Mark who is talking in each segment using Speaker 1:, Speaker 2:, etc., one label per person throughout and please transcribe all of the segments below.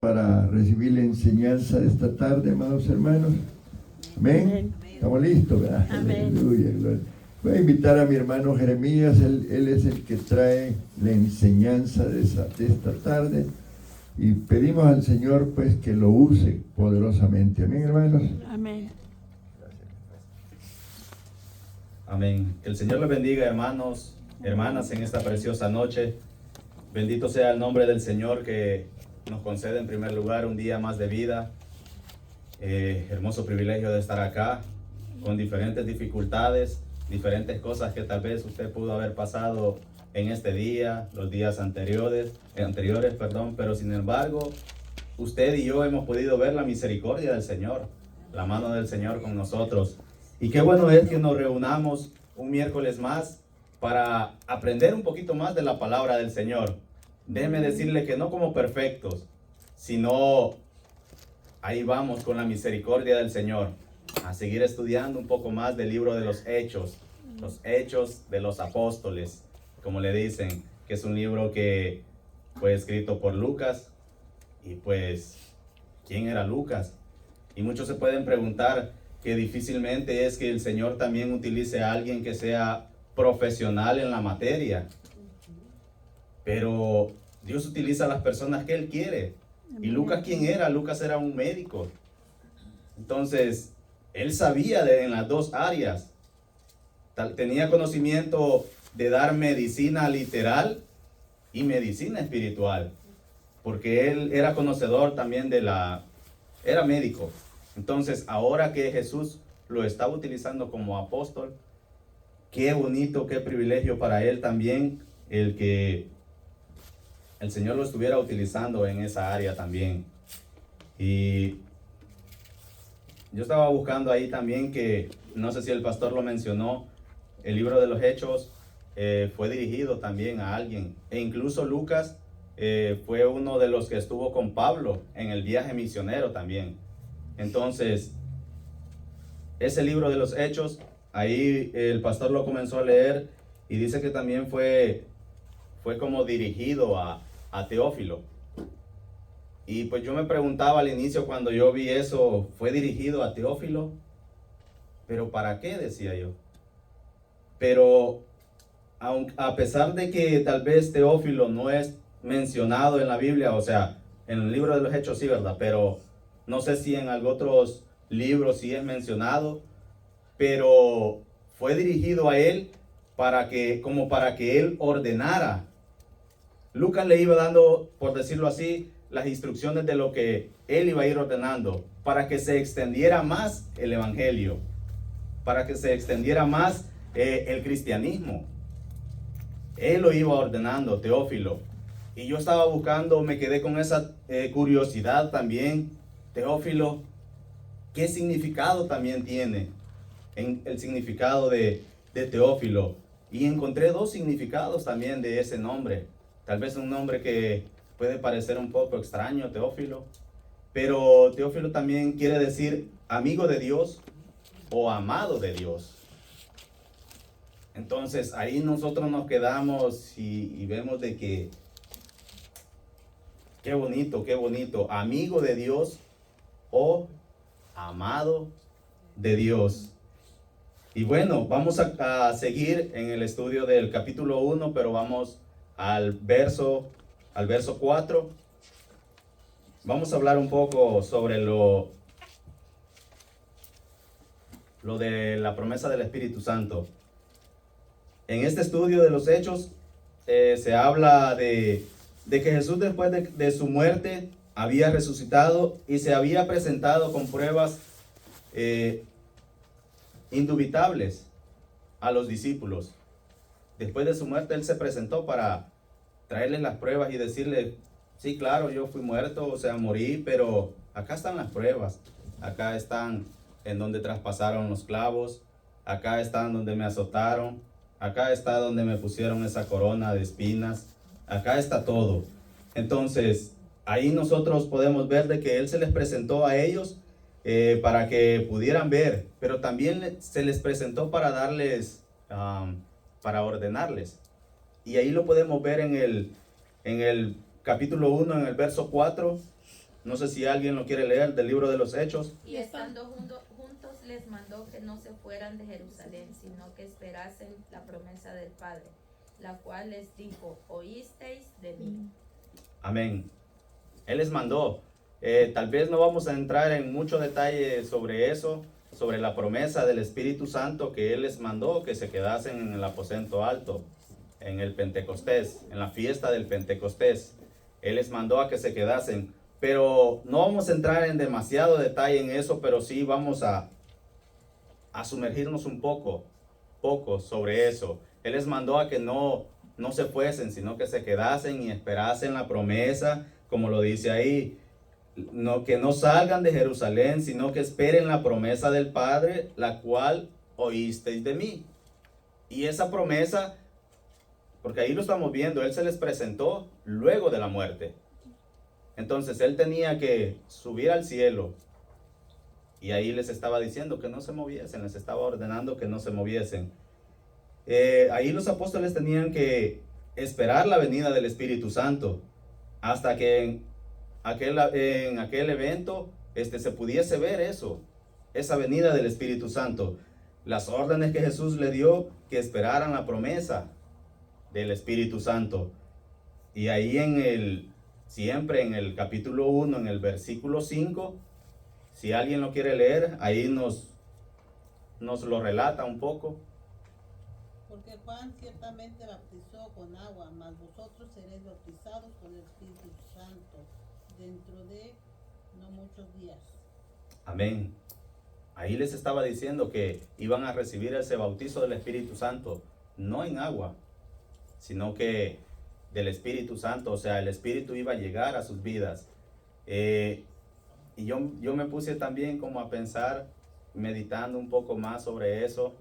Speaker 1: Para recibir la enseñanza de esta tarde, amados hermanos. Amén.
Speaker 2: Amén.
Speaker 1: Estamos listos, ¿verdad?
Speaker 2: Amén.
Speaker 1: Aleluya, gloria. Voy a invitar a mi hermano Jeremías, él es el que trae la enseñanza de esta tarde, y pedimos al Señor pues que lo use poderosamente. Amén, hermanos.
Speaker 2: Amén.
Speaker 3: Amén. Que el Señor les bendiga, hermanos, hermanas, en esta preciosa noche. Bendito sea el nombre del Señor que nos concede en primer lugar un día más de vida. Hermoso privilegio de estar acá con diferentes dificultades, diferentes cosas que tal vez usted pudo haber pasado en este día, los días anteriores, pero sin embargo, usted y yo hemos podido ver la misericordia del Señor, la mano del Señor con nosotros. Y qué bueno es que nos reunamos un miércoles más para aprender un poquito más de la palabra del Señor. Déjeme decirle que no como perfectos, sino ahí vamos con la misericordia del Señor a seguir estudiando un poco más del libro de los hechos de los apóstoles, como le dicen, que es un libro que fue escrito por Lucas. Y pues, ¿quién era Lucas? Y muchos se pueden preguntar que difícilmente es que el Señor también utilice a alguien que sea profesional en la materia. Pero Dios utiliza a las personas que Él quiere. ¿Y Lucas quién era? Lucas era un médico. Entonces, él sabía en las dos áreas. Tenía conocimiento de dar medicina literal y medicina espiritual. Porque él era conocedor también era médico. Entonces, ahora que Jesús lo estaba utilizando como apóstol, qué bonito, qué privilegio para él también el que el Señor lo estuviera utilizando en esa área también. Y yo estaba buscando ahí también que, no sé si el pastor lo mencionó, el libro de los Hechos fue dirigido también a alguien. E incluso Lucas fue uno de los que estuvo con Pablo en el viaje misionero también. Entonces, ese libro de los Hechos, ahí el pastor lo comenzó a leer y dice que también fue como dirigido a Teófilo. Y pues yo me preguntaba al inicio cuando yo vi eso, ¿fue dirigido a Teófilo? ¿Pero para qué? Decía yo. Pero a pesar de que tal vez Teófilo no es mencionado en la Biblia, o sea, en el libro de los Hechos sí, ¿verdad? Pero no sé si en otros libros sí es mencionado, pero fue dirigido a él para que él ordenara. Lucas le iba dando, por decirlo así, las instrucciones de lo que él iba a ir ordenando para que se extendiera más el evangelio, para que se extendiera más el cristianismo. Él lo iba ordenando, Teófilo. Y yo estaba buscando, me quedé con esa curiosidad también. Teófilo, ¿qué significado también tiene el significado de Teófilo? Y encontré dos significados también de ese nombre. Tal vez un nombre que puede parecer un poco extraño, Teófilo, pero Teófilo también quiere decir amigo de Dios o amado de Dios. Entonces ahí nosotros nos quedamos y vemos de que qué bonito, amigo de Dios o amado de Dios. Y bueno, vamos a seguir en el estudio del capítulo 1, pero vamos al verso 4. Vamos a hablar un poco sobre lo de la promesa del Espíritu Santo. En este estudio de los Hechos se habla de que Jesús después de su muerte había resucitado y se había presentado con pruebas indubitables a los discípulos. Después de su muerte él se presentó para traerles las pruebas y decirles, sí, claro, yo fui muerto, o sea, morí, pero acá están las pruebas. Acá están en donde traspasaron los clavos, acá están donde me azotaron, acá está donde me pusieron esa corona de espinas, acá está todo. Entonces, ahí nosotros podemos ver de que él se les presentó a ellos para que pudieran ver, pero también se les presentó para darles, para ordenarles. Y ahí lo podemos ver en el capítulo 1, en el verso 4, No sé si alguien lo quiere leer del libro de los Hechos.
Speaker 2: Y estando juntos les mandó que no se fueran de Jerusalén, sino que esperasen la promesa del Padre, la cual les dijo, oísteis de mí.
Speaker 3: Amén. Él les mandó. Tal vez no vamos a entrar en mucho detalle sobre eso, sobre la promesa del Espíritu Santo que Él les mandó que se quedasen en el aposento alto, en el Pentecostés, en la fiesta del Pentecostés. Él les mandó a que se quedasen. Pero no vamos a entrar en demasiado detalle en eso, pero sí vamos a sumergirnos un poco sobre eso. Él les mandó a que no se fuesen, sino que se quedasen y esperasen la promesa, como lo dice ahí. No, que no salgan de Jerusalén, sino que esperen la promesa del Padre, la cual oísteis de mí. Y esa promesa, porque ahí lo estamos viendo, Él se les presentó luego de la muerte. Entonces Él tenía que subir al cielo y ahí les estaba diciendo que no se moviesen, les estaba ordenando que no se moviesen. Ahí los apóstoles tenían que esperar la venida del Espíritu Santo hasta que en aquel evento se pudiese ver eso, esa venida del Espíritu Santo. Las órdenes que Jesús le dio, que esperaran la promesa del Espíritu Santo. Y ahí siempre en el capítulo 1, en el versículo 5, si alguien lo quiere leer, ahí nos lo relata un poco.
Speaker 4: Porque Juan ciertamente bautizó con agua, mas vosotros seréis bautizados con el Espíritu Santo dentro de no muchos días.
Speaker 3: Amén. Ahí les estaba diciendo que iban a recibir ese bautizo del Espíritu Santo, no en agua, sino que del Espíritu Santo, o sea, el Espíritu iba a llegar a sus vidas. Y yo me puse también como a pensar, meditando un poco más sobre eso,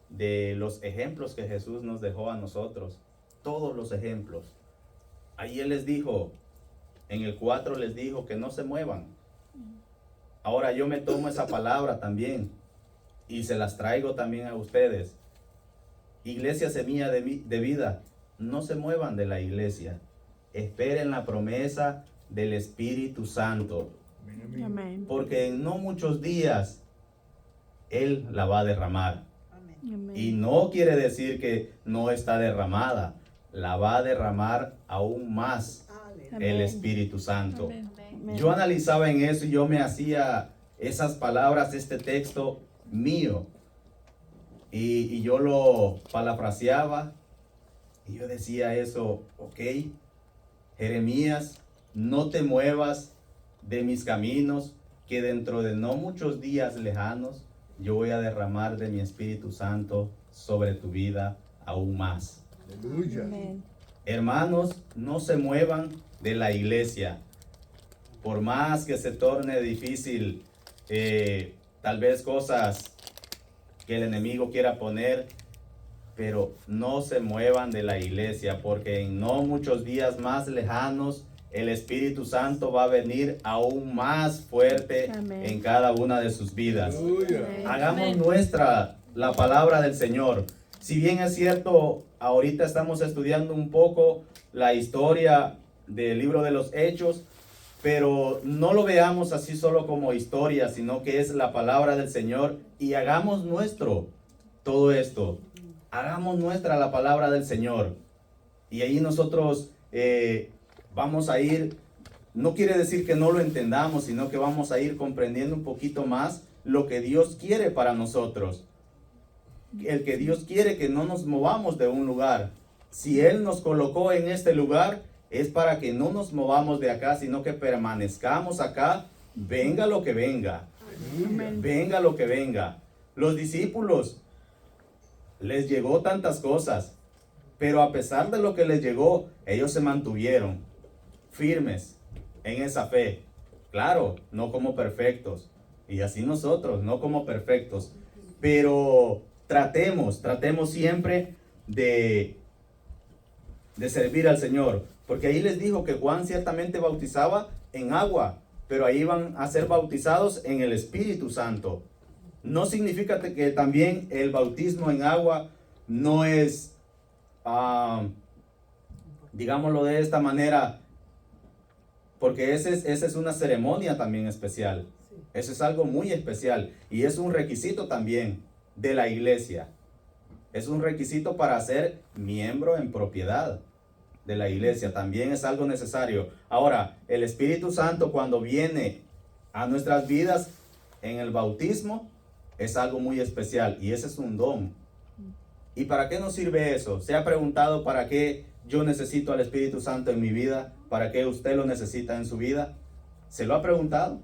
Speaker 3: de los ejemplos que Jesús nos dejó a nosotros, todos los ejemplos. Ahí Él les dijo, en el 4 les dijo que no se muevan. Ahora yo me tomo esa palabra también y se las traigo también a ustedes. Iglesia Semilla de Vida, no se muevan de la iglesia. Esperen la promesa del Espíritu Santo.
Speaker 5: Amén.
Speaker 3: Porque en no muchos días Él la va a derramar.
Speaker 4: Amén.
Speaker 3: Y no quiere decir que no está derramada. La va a derramar aún más el Espíritu Santo.
Speaker 5: Amén.
Speaker 3: Yo analizaba en eso y yo me hacía esas palabras, este texto mío. Y yo lo parafraseaba y yo decía eso, ok, Jeremías, no te muevas de mis caminos, que dentro de no muchos días lejanos yo voy a derramar de mi Espíritu Santo sobre tu vida aún más.
Speaker 1: Aleluya.
Speaker 5: Amén.
Speaker 3: Hermanos, no se muevan de la iglesia. Por más que se torne difícil, tal vez cosas que el enemigo quiera poner, pero no se muevan de la iglesia, porque en no muchos días más lejanos, el Espíritu Santo va a venir aún más fuerte
Speaker 5: Amén.
Speaker 3: en cada una de sus vidas.
Speaker 1: Aleluya.
Speaker 3: Hagamos
Speaker 5: Amén.
Speaker 3: nuestra la palabra del Señor. Si bien es cierto, ahorita estamos estudiando un poco la historia del libro de los Hechos, pero no lo veamos así solo como historia, sino que es la palabra del Señor, y hagamos nuestro todo esto. Hagamos nuestra la palabra del Señor. Y ahí nosotros vamos a ir, no quiere decir que no lo entendamos, sino que vamos a ir comprendiendo un poquito más lo que Dios quiere para nosotros. El que Dios quiere que no nos movamos de un lugar. Si Él nos colocó en este lugar, es para que no nos movamos de acá, sino que permanezcamos acá, venga lo que venga.
Speaker 5: Amén.
Speaker 3: Venga lo que venga. Los discípulos les llegó tantas cosas, pero a pesar de lo que les llegó, ellos se mantuvieron firmes en esa fe. Claro, no como perfectos, y así nosotros, no como perfectos, pero tratemos siempre de servir al Señor, porque ahí les dijo que Juan ciertamente bautizaba en agua, pero ahí van a ser bautizados en el Espíritu Santo. No significa que también el bautismo en agua no es, digámoslo de esta manera, porque esa es una ceremonia también especial. Eso es algo muy especial y es un requisito también de la iglesia. Es un requisito para ser miembro en propiedad de la iglesia. También es algo necesario. Ahora, el Espíritu Santo cuando viene a nuestras vidas en el bautismo es algo muy especial y ese es un don. ¿Y para qué nos sirve eso? ¿Se ha preguntado para qué yo necesito al Espíritu Santo en mi vida? ¿Para qué usted lo necesita en su vida? ¿Se lo ha preguntado?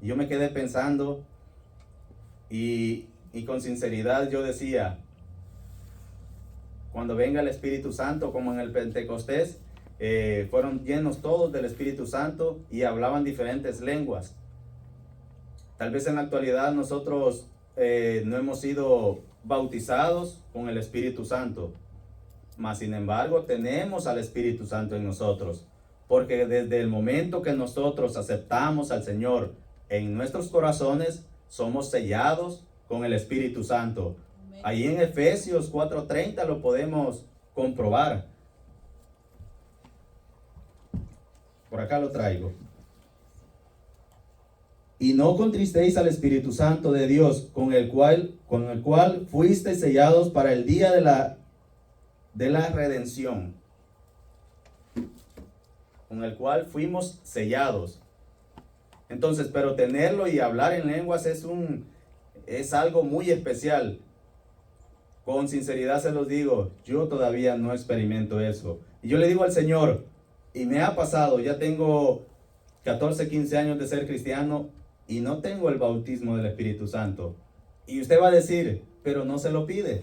Speaker 3: Yo me quedé pensando y con sinceridad yo decía, cuando venga el Espíritu Santo, como en el Pentecostés, fueron llenos todos del Espíritu Santo y hablaban diferentes lenguas. Tal vez en la actualidad nosotros no hemos sido bautizados con el Espíritu Santo, mas sin embargo tenemos al Espíritu Santo en nosotros, porque desde el momento que nosotros aceptamos al Señor en nuestros corazones, somos sellados con el Espíritu Santo. Ahí en Efesios 4:30 lo podemos comprobar. Por acá lo traigo. Y no contristéis al Espíritu Santo de Dios, con el cual fuisteis sellados para el día de la redención. Con el cual fuimos sellados. Entonces, pero tenerlo y hablar en lenguas es algo muy especial. Con sinceridad se los digo, yo todavía no experimento eso. Y yo le digo al Señor, y me ha pasado, ya tengo 14, 15 años de ser cristiano y no tengo el bautismo del Espíritu Santo. Y usted va a decir, pero no se lo pide.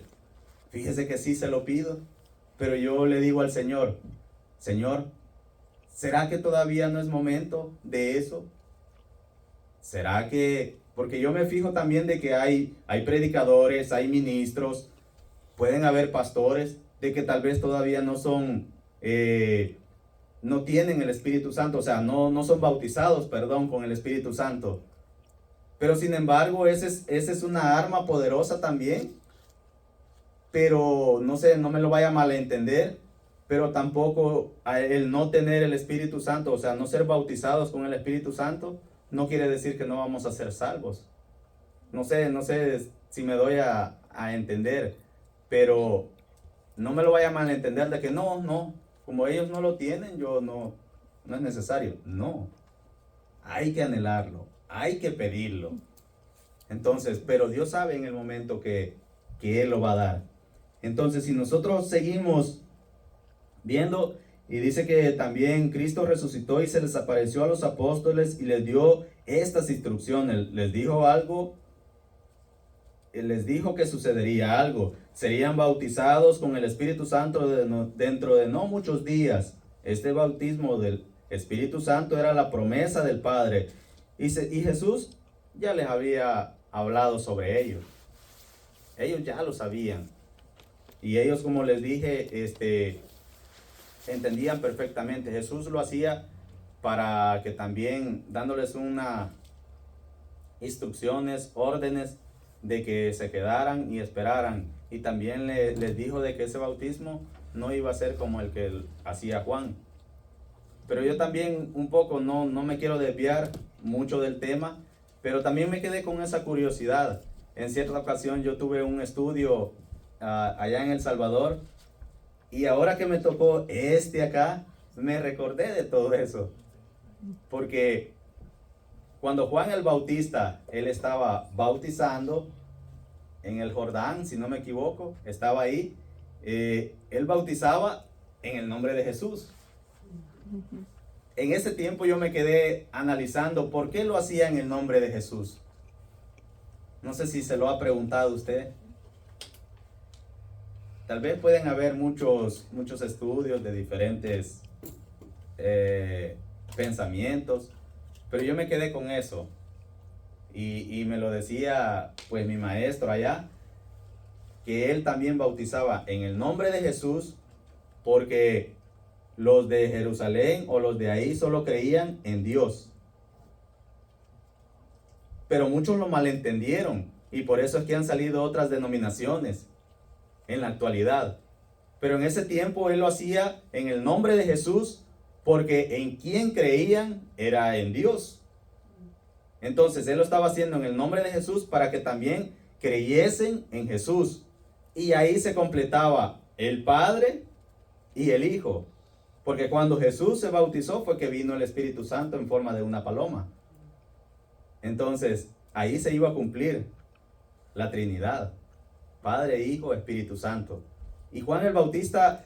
Speaker 3: Fíjese que sí se lo pido, pero yo le digo al Señor, Señor, ¿será que todavía no es momento de eso? ¿Será que...? Porque yo me fijo también de que hay predicadores, hay ministros, pueden haber pastores, de que tal vez todavía no son, no tienen el Espíritu Santo, o sea, no son bautizados, perdón, con el Espíritu Santo. Pero sin embargo, esa es una arma poderosa también. Pero no sé, no me lo vaya a malentender, pero tampoco el no tener el Espíritu Santo, o sea, no ser bautizados con el Espíritu Santo, no quiere decir que no vamos a ser salvos. No sé si me doy a entender, pero no me lo vaya a malentender de que no, como ellos no lo tienen, yo no es necesario. No, hay que anhelarlo, hay que pedirlo. Entonces, pero Dios sabe en el momento que Él lo va a dar. Entonces, si nosotros seguimos viendo, y dice que también Cristo resucitó y se les apareció a los apóstoles y les dio estas instrucciones. Les dijo algo, les dijo que sucedería algo. Serían bautizados con el Espíritu Santo dentro de no muchos días. Este bautismo del Espíritu Santo era la promesa del Padre. Y Jesús ya les había hablado sobre ello. Ellos ya lo sabían. Y ellos, como les dije, entendían perfectamente. Jesús lo hacía para que también dándoles unas instrucciones, órdenes de que se quedaran y esperaran. Y también les dijo de que ese bautismo no iba a ser como el que hacía Juan. Pero yo también un poco no me quiero desviar mucho del tema, pero también me quedé con esa curiosidad. En cierta ocasión yo tuve un estudio allá en El Salvador, y ahora que me tocó acá, me recordé de todo eso. Porque cuando Juan el Bautista, él estaba bautizando en el Jordán, si no me equivoco, estaba ahí, él bautizaba en el nombre de Jesús. En ese tiempo yo me quedé analizando por qué lo hacía en el nombre de Jesús. No sé si se lo ha preguntado usted. Tal vez pueden haber muchos estudios de diferentes pensamientos, pero yo me quedé con eso. Y me lo decía pues mi maestro allá, que él también bautizaba en el nombre de Jesús, porque los de Jerusalén o los de ahí solo creían en Dios. Pero muchos lo malentendieron, y por eso es que han salido otras denominaciones en la actualidad. Pero en ese tiempo él lo hacía en el nombre de Jesús, porque en quien creían era en Dios. Entonces él lo estaba haciendo en el nombre de Jesús para que también creyesen en Jesús. Y ahí se completaba el Padre y el Hijo. Porque cuando Jesús se bautizó fue que vino el Espíritu Santo en forma de una paloma. Entonces ahí se iba a cumplir la Trinidad. Padre, Hijo, Espíritu Santo. Y Juan el Bautista,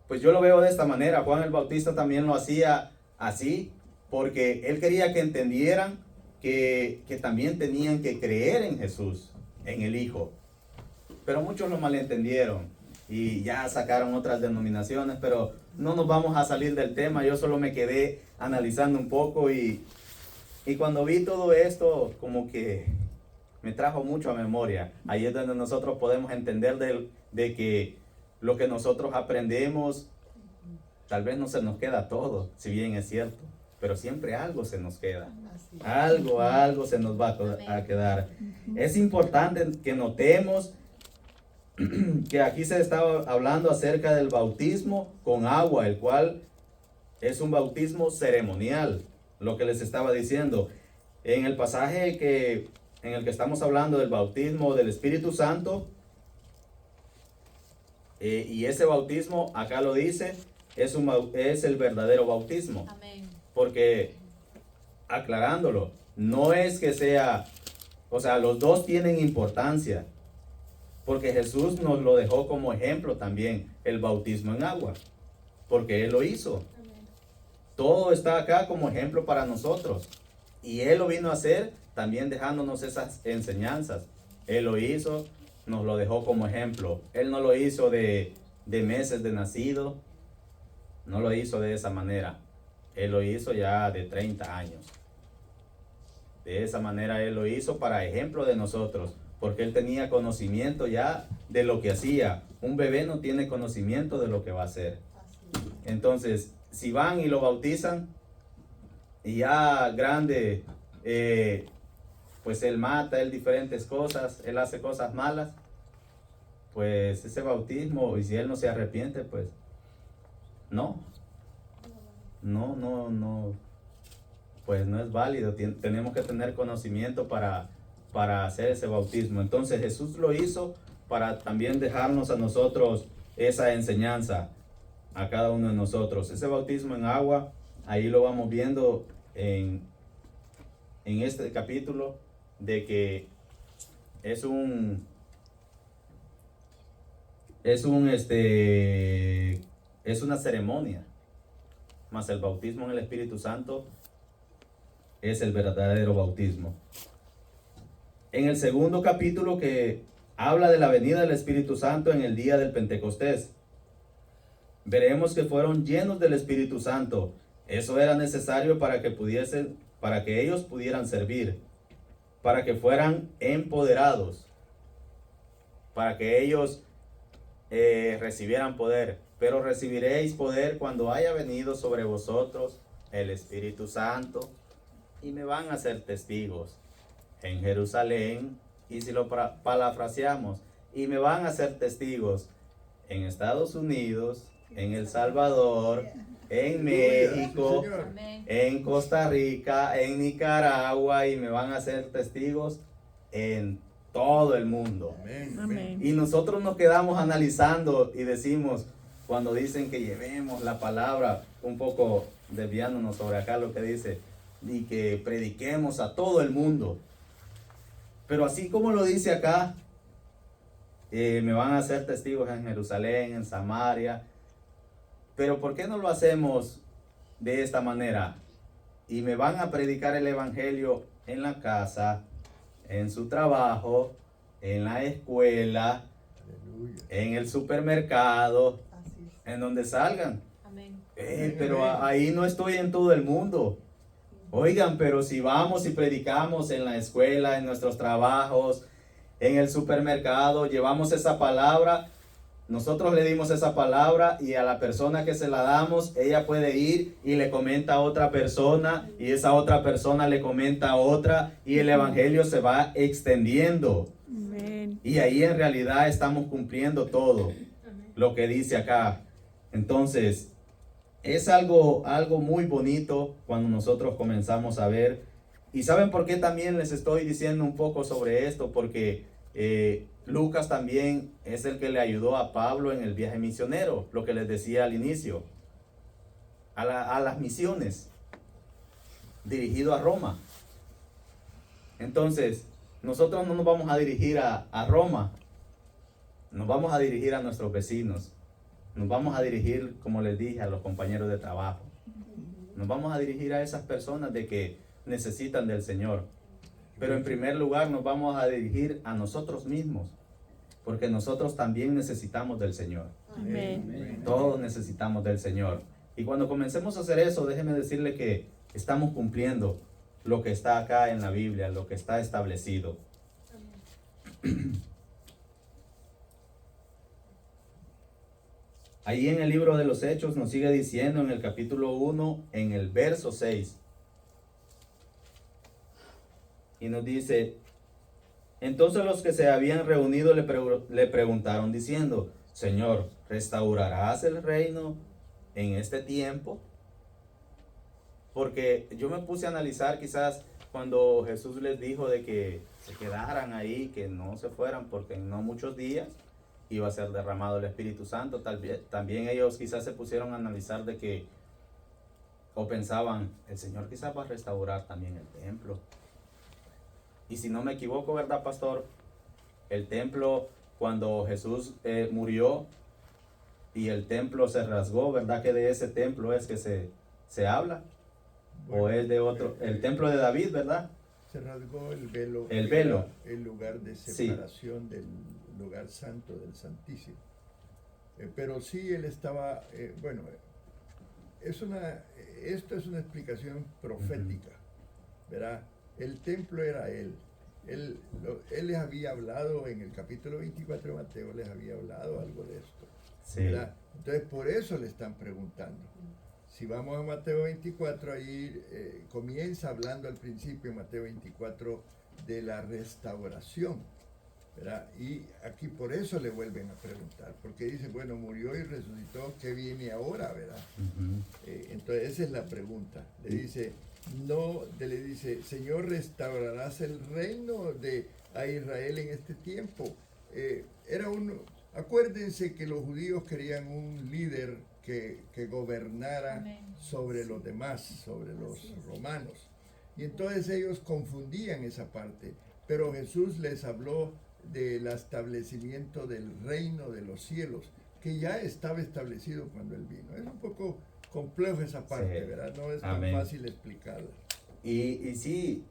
Speaker 3: pues yo lo veo de esta manera. Juan el Bautista también lo hacía así, porque él quería que entendieran que también tenían que creer en Jesús, en el Hijo. Pero muchos lo malentendieron y ya sacaron otras denominaciones, pero no nos vamos a salir del tema. Yo solo me quedé analizando un poco y cuando vi todo esto, como que me trajo mucho a memoria. Ahí es donde nosotros podemos entender de que lo que nosotros aprendemos, tal vez no se nos queda todo, si bien es cierto, pero siempre algo se nos queda. Algo se nos va a quedar. Es importante que notemos que aquí se estaba hablando acerca del bautismo con agua, el cual es un bautismo ceremonial, lo que les estaba diciendo. En el pasaje en el que estamos hablando del bautismo del Espíritu Santo, y ese bautismo, acá lo dice, es el verdadero bautismo.
Speaker 2: Amén.
Speaker 3: Porque, aclarándolo, no es que sea, o sea, los dos tienen importancia, porque Jesús nos lo dejó como ejemplo también, el bautismo en agua, porque Él lo hizo. Todo está acá como ejemplo para nosotros, y Él lo vino a hacer también dejándonos esas enseñanzas. Él lo hizo, nos lo dejó como ejemplo. Él no lo hizo de meses de nacido, no lo hizo de esa manera. Él lo hizo ya de 30 años. De esa manera Él lo hizo para ejemplo de nosotros, porque Él tenía conocimiento ya de lo que hacía. Un bebé no tiene conocimiento de lo que va a hacer. Entonces, si van y lo bautizan, y ya grande, pues él mata, él diferentes cosas, él hace cosas malas, pues ese bautismo, y si él no se arrepiente, pues no, pues no es válido. Tenemos que tener conocimiento para hacer ese bautismo. Entonces Jesús lo hizo para también dejarnos a nosotros esa enseñanza, a cada uno de nosotros. Ese bautismo en agua, ahí lo vamos viendo en este capítulo, de que es una ceremonia, más el bautismo en el Espíritu Santo es el verdadero bautismo. En el segundo capítulo, que habla de la venida del Espíritu Santo en el día del Pentecostés, veremos que fueron llenos del Espíritu Santo. Eso era necesario para que ellos pudieran servir, para que fueran empoderados, para que ellos recibieran poder. Pero recibiréis poder cuando haya venido sobre vosotros el Espíritu Santo, y me van a ser testigos en Jerusalén, y si lo parafraseamos, y me van a ser testigos en Estados Unidos, en El Salvador, en México,
Speaker 2: Amén.
Speaker 3: en Costa Rica, en Nicaragua, y me van a ser testigos en todo el mundo.
Speaker 5: Amén.
Speaker 3: Y nosotros nos quedamos analizando y decimos, cuando dicen que llevemos la palabra, un poco desviándonos sobre acá lo que dice, y que prediquemos a todo el mundo. Pero así como lo dice acá, me van a hacer testigos en Jerusalén, en Samaria. Pero ¿por qué no lo hacemos de esta manera? Y me van a predicar el evangelio en la casa, en su trabajo, en la escuela, en el supermercado, en donde salgan.
Speaker 2: Amén.
Speaker 3: Pero ahí no estoy en todo el mundo. Oigan, pero si vamos y predicamos en la escuela, en nuestros trabajos, en el supermercado, llevamos esa palabra, nosotros le dimos esa palabra, y a la persona que se la damos, ella puede ir y le comenta a otra persona, y esa otra persona le comenta a otra, y el evangelio se va extendiendo.
Speaker 5: Amén.
Speaker 3: Y ahí en realidad estamos cumpliendo todo. lo que dice acá. Entonces, es algo muy bonito cuando nosotros comenzamos a ver. ¿Y saben por qué también les estoy diciendo un poco sobre esto? Porque Lucas también es el que le ayudó a Pablo en el viaje misionero, lo que les decía al inicio, a las misiones, dirigido a Roma. Entonces, nosotros no nos vamos a dirigir a Roma, nos vamos a dirigir a nuestros vecinos, nos vamos a dirigir, como les dije, a los compañeros de trabajo, nos vamos a dirigir a esas personas de que necesitan del Señor. Pero en primer lugar nos vamos a dirigir a nosotros mismos, porque nosotros también necesitamos del Señor.
Speaker 5: Amén.
Speaker 3: Todos necesitamos del Señor. Y cuando comencemos a hacer eso, déjeme decirle que estamos cumpliendo lo que está acá en la Biblia, lo que está establecido. Ahí en el libro de los Hechos nos sigue diciendo en el capítulo 1, en el verso 6. Y nos dice, entonces los que se habían reunido le preguntaron diciendo, Señor, ¿restaurarás el reino en este tiempo? Porque yo me puse a analizar quizás cuando Jesús les dijo de que se quedaran ahí, que no se fueran, porque en no muchos días iba a ser derramado el Espíritu Santo. También ellos quizás se pusieron a analizar de que, o pensaban, el Señor quizás va a restaurar también el templo. Y si no me equivoco, ¿verdad, pastor? El templo, cuando Jesús murió y el templo se rasgó, ¿verdad? Que de ese templo es que se habla.
Speaker 1: Bueno,
Speaker 3: o es de otro, el templo de David, ¿verdad?
Speaker 1: Se rasgó el velo.
Speaker 3: El velo.
Speaker 1: El lugar de separación del lugar santo, del Santísimo. Pero sí, él estaba, bueno, esto es una explicación profética, ¿verdad? El templo era él. Él les había hablado en el capítulo 24 de Mateo, les había hablado algo de esto,
Speaker 3: Sí.
Speaker 1: ¿verdad? Entonces, por eso le están preguntando. Si vamos a Mateo 24, ahí comienza hablando al principio, en Mateo 24, de la restauración, ¿verdad? Y aquí por eso le vuelven a preguntar, porque dicen, bueno, murió y resucitó, ¿qué viene ahora, verdad? Entonces, esa es la pregunta. Le dice, Señor, ¿restaurarás el reino a Israel en este tiempo? Acuérdense que los judíos querían un líder que gobernara
Speaker 2: Amén.
Speaker 1: sobre los demás, sobre los romanos. Y entonces ellos confundían esa parte, pero Jesús les habló del establecimiento del reino de los cielos, que ya estaba establecido cuando Él vino. Es un poco complejo esa parte,
Speaker 3: Sí.
Speaker 1: ¿verdad? No es
Speaker 3: Amén.
Speaker 1: tan fácil explicarla.
Speaker 3: Y sí,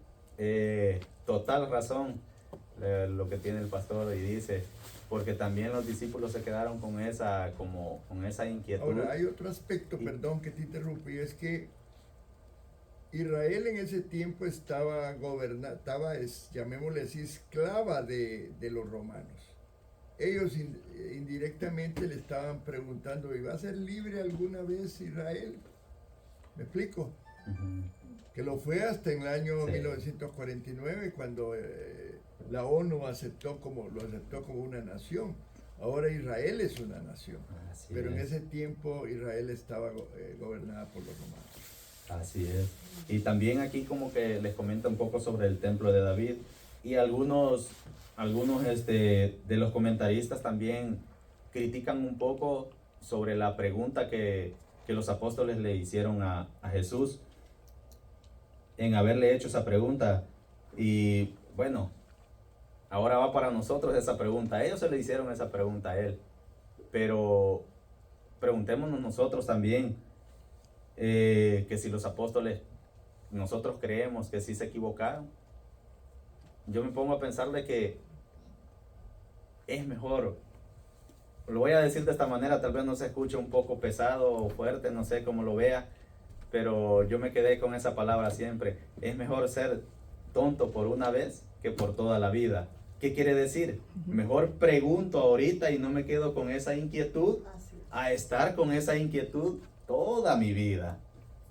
Speaker 3: total razón lo que tiene el pastor y dice, porque también los discípulos se quedaron con esa inquietud.
Speaker 1: Ahora, hay otro aspecto, perdón que te interrumpí, es que Israel en ese tiempo estaba llamémosle así, esclava de los romanos. Ellos indirectamente le estaban preguntando, ¿y va a ser libre alguna vez Israel? ¿Me explico?
Speaker 3: Ujú.
Speaker 1: Que lo fue hasta en el año
Speaker 3: Sí.
Speaker 1: 1949, cuando la ONU lo aceptó como una nación. Ahora Israel es una nación,
Speaker 3: Así
Speaker 1: pero en
Speaker 3: es.
Speaker 1: ese tiempo Israel estaba gobernada por los romanos.
Speaker 3: Así es. Y también aquí como que les comenta un poco sobre el templo de David, y algunos de los comentaristas también critican un poco sobre la pregunta que los apóstoles le hicieron a Jesús en haberle hecho esa pregunta. Y bueno, ahora va para nosotros esa pregunta. Ellos se le hicieron esa pregunta a él, pero preguntémonos nosotros también, que si los apóstoles, nosotros creemos que sí se equivocaron. Yo me pongo a pensar de que es mejor, lo voy a decir de esta manera, tal vez no se escuche un poco pesado o fuerte, no sé cómo lo vea, pero yo me quedé con esa palabra siempre. Es mejor ser tonto por una vez que por toda la vida. ¿Qué quiere decir? Mejor pregunto ahorita y no me quedo con esa inquietud, a estar con esa inquietud toda mi vida.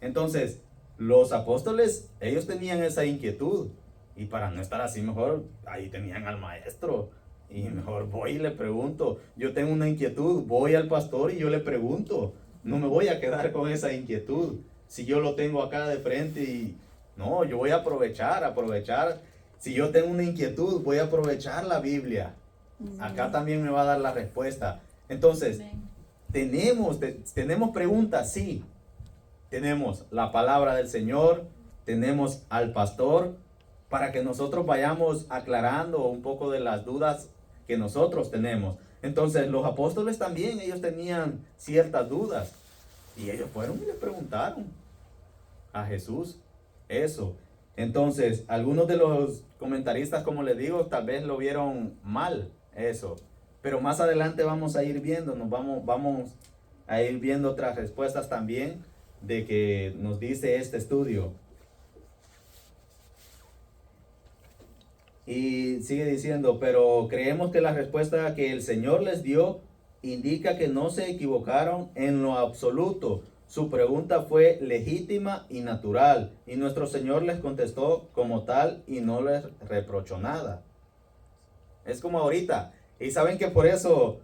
Speaker 3: Entonces, los apóstoles, ellos tenían esa inquietud, y para no estar así mejor, ahí tenían al maestro, Y mejor voy y le pregunto. Yo tengo una inquietud, voy al pastor y yo le pregunto. No me voy a quedar con esa inquietud. Si yo lo tengo acá de frente y no, yo voy a aprovechar. Si yo tengo una inquietud, voy a aprovechar la Biblia. Acá también me va a dar la respuesta. Entonces,
Speaker 2: Amén.
Speaker 3: tenemos preguntas, sí. Tenemos la palabra del Señor, tenemos al pastor, para que nosotros vayamos aclarando un poco de las dudas que nosotros tenemos. Entonces, los apóstoles también, ellos tenían ciertas dudas. Y ellos fueron y le preguntaron a Jesús eso. Entonces, algunos de los comentaristas, como les digo, tal vez lo vieron mal eso. Pero más adelante vamos a ir viendo, vamos a ir viendo otras respuestas también de que nos dice este estudio. Y sigue diciendo, pero creemos que la respuesta que el Señor les dio indica que no se equivocaron en lo absoluto. Su pregunta fue legítima y natural, y nuestro Señor les contestó como tal y no les reprochó nada. Es como ahorita, y saben que por eso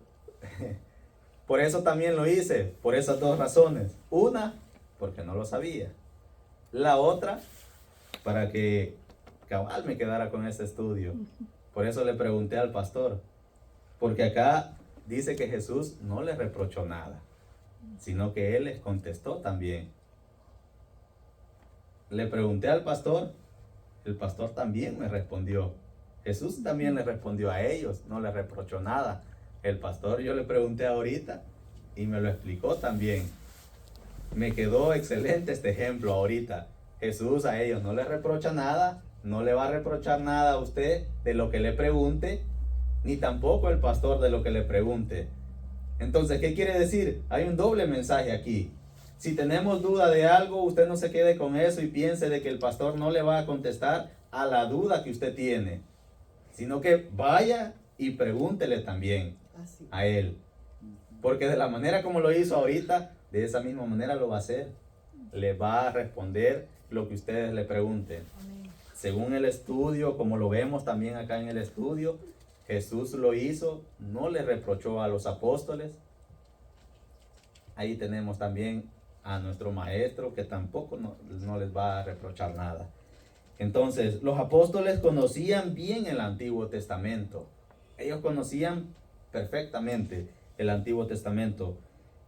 Speaker 3: también lo hice, por esas dos razones. Una, porque no lo sabía. La otra, para que cabal me quedara con este estudio. Por eso le pregunté al pastor, porque acá dice que Jesús no le reprochó nada, sino que él les contestó también. Le pregunté al pastor, el pastor también me respondió. Jesús también le respondió a ellos, no le reprochó nada. El pastor yo le pregunté ahorita y me lo explicó también. Me quedó excelente este ejemplo ahorita. Jesús a ellos no le reprocha nada, no le va a reprochar nada a usted de lo que le pregunte, ni tampoco el pastor de lo que le pregunte. Entonces, ¿qué quiere decir? Hay un doble mensaje aquí. Si tenemos duda de algo, usted no se quede con eso y piense de que el pastor no le va a contestar a la duda que usted tiene, sino que vaya y pregúntele también a él. Porque de la manera como lo hizo ahorita, de esa misma manera lo va a hacer. Le va a responder lo que ustedes le pregunten.
Speaker 2: Amén.
Speaker 3: Según el estudio, como lo vemos también acá en el estudio, Jesús lo hizo, no le reprochó a los apóstoles. Ahí tenemos también a nuestro maestro que tampoco no les va a reprochar nada. Entonces, los apóstoles conocían bien el Antiguo Testamento. Ellos conocían perfectamente el Antiguo Testamento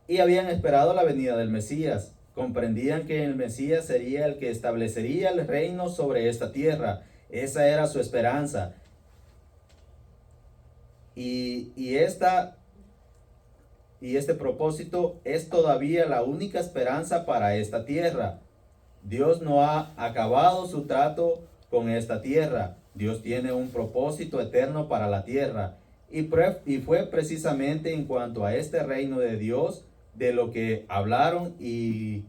Speaker 3: y habían esperado la venida del Mesías. Comprendían que el Mesías sería el que establecería el reino sobre esta tierra. Esa era su esperanza. Y este propósito es todavía la única esperanza para esta tierra. Dios no ha acabado su trato con esta tierra. Dios tiene un propósito eterno para la tierra. Y fue precisamente en cuanto a este reino de Dios de lo que hablaron, y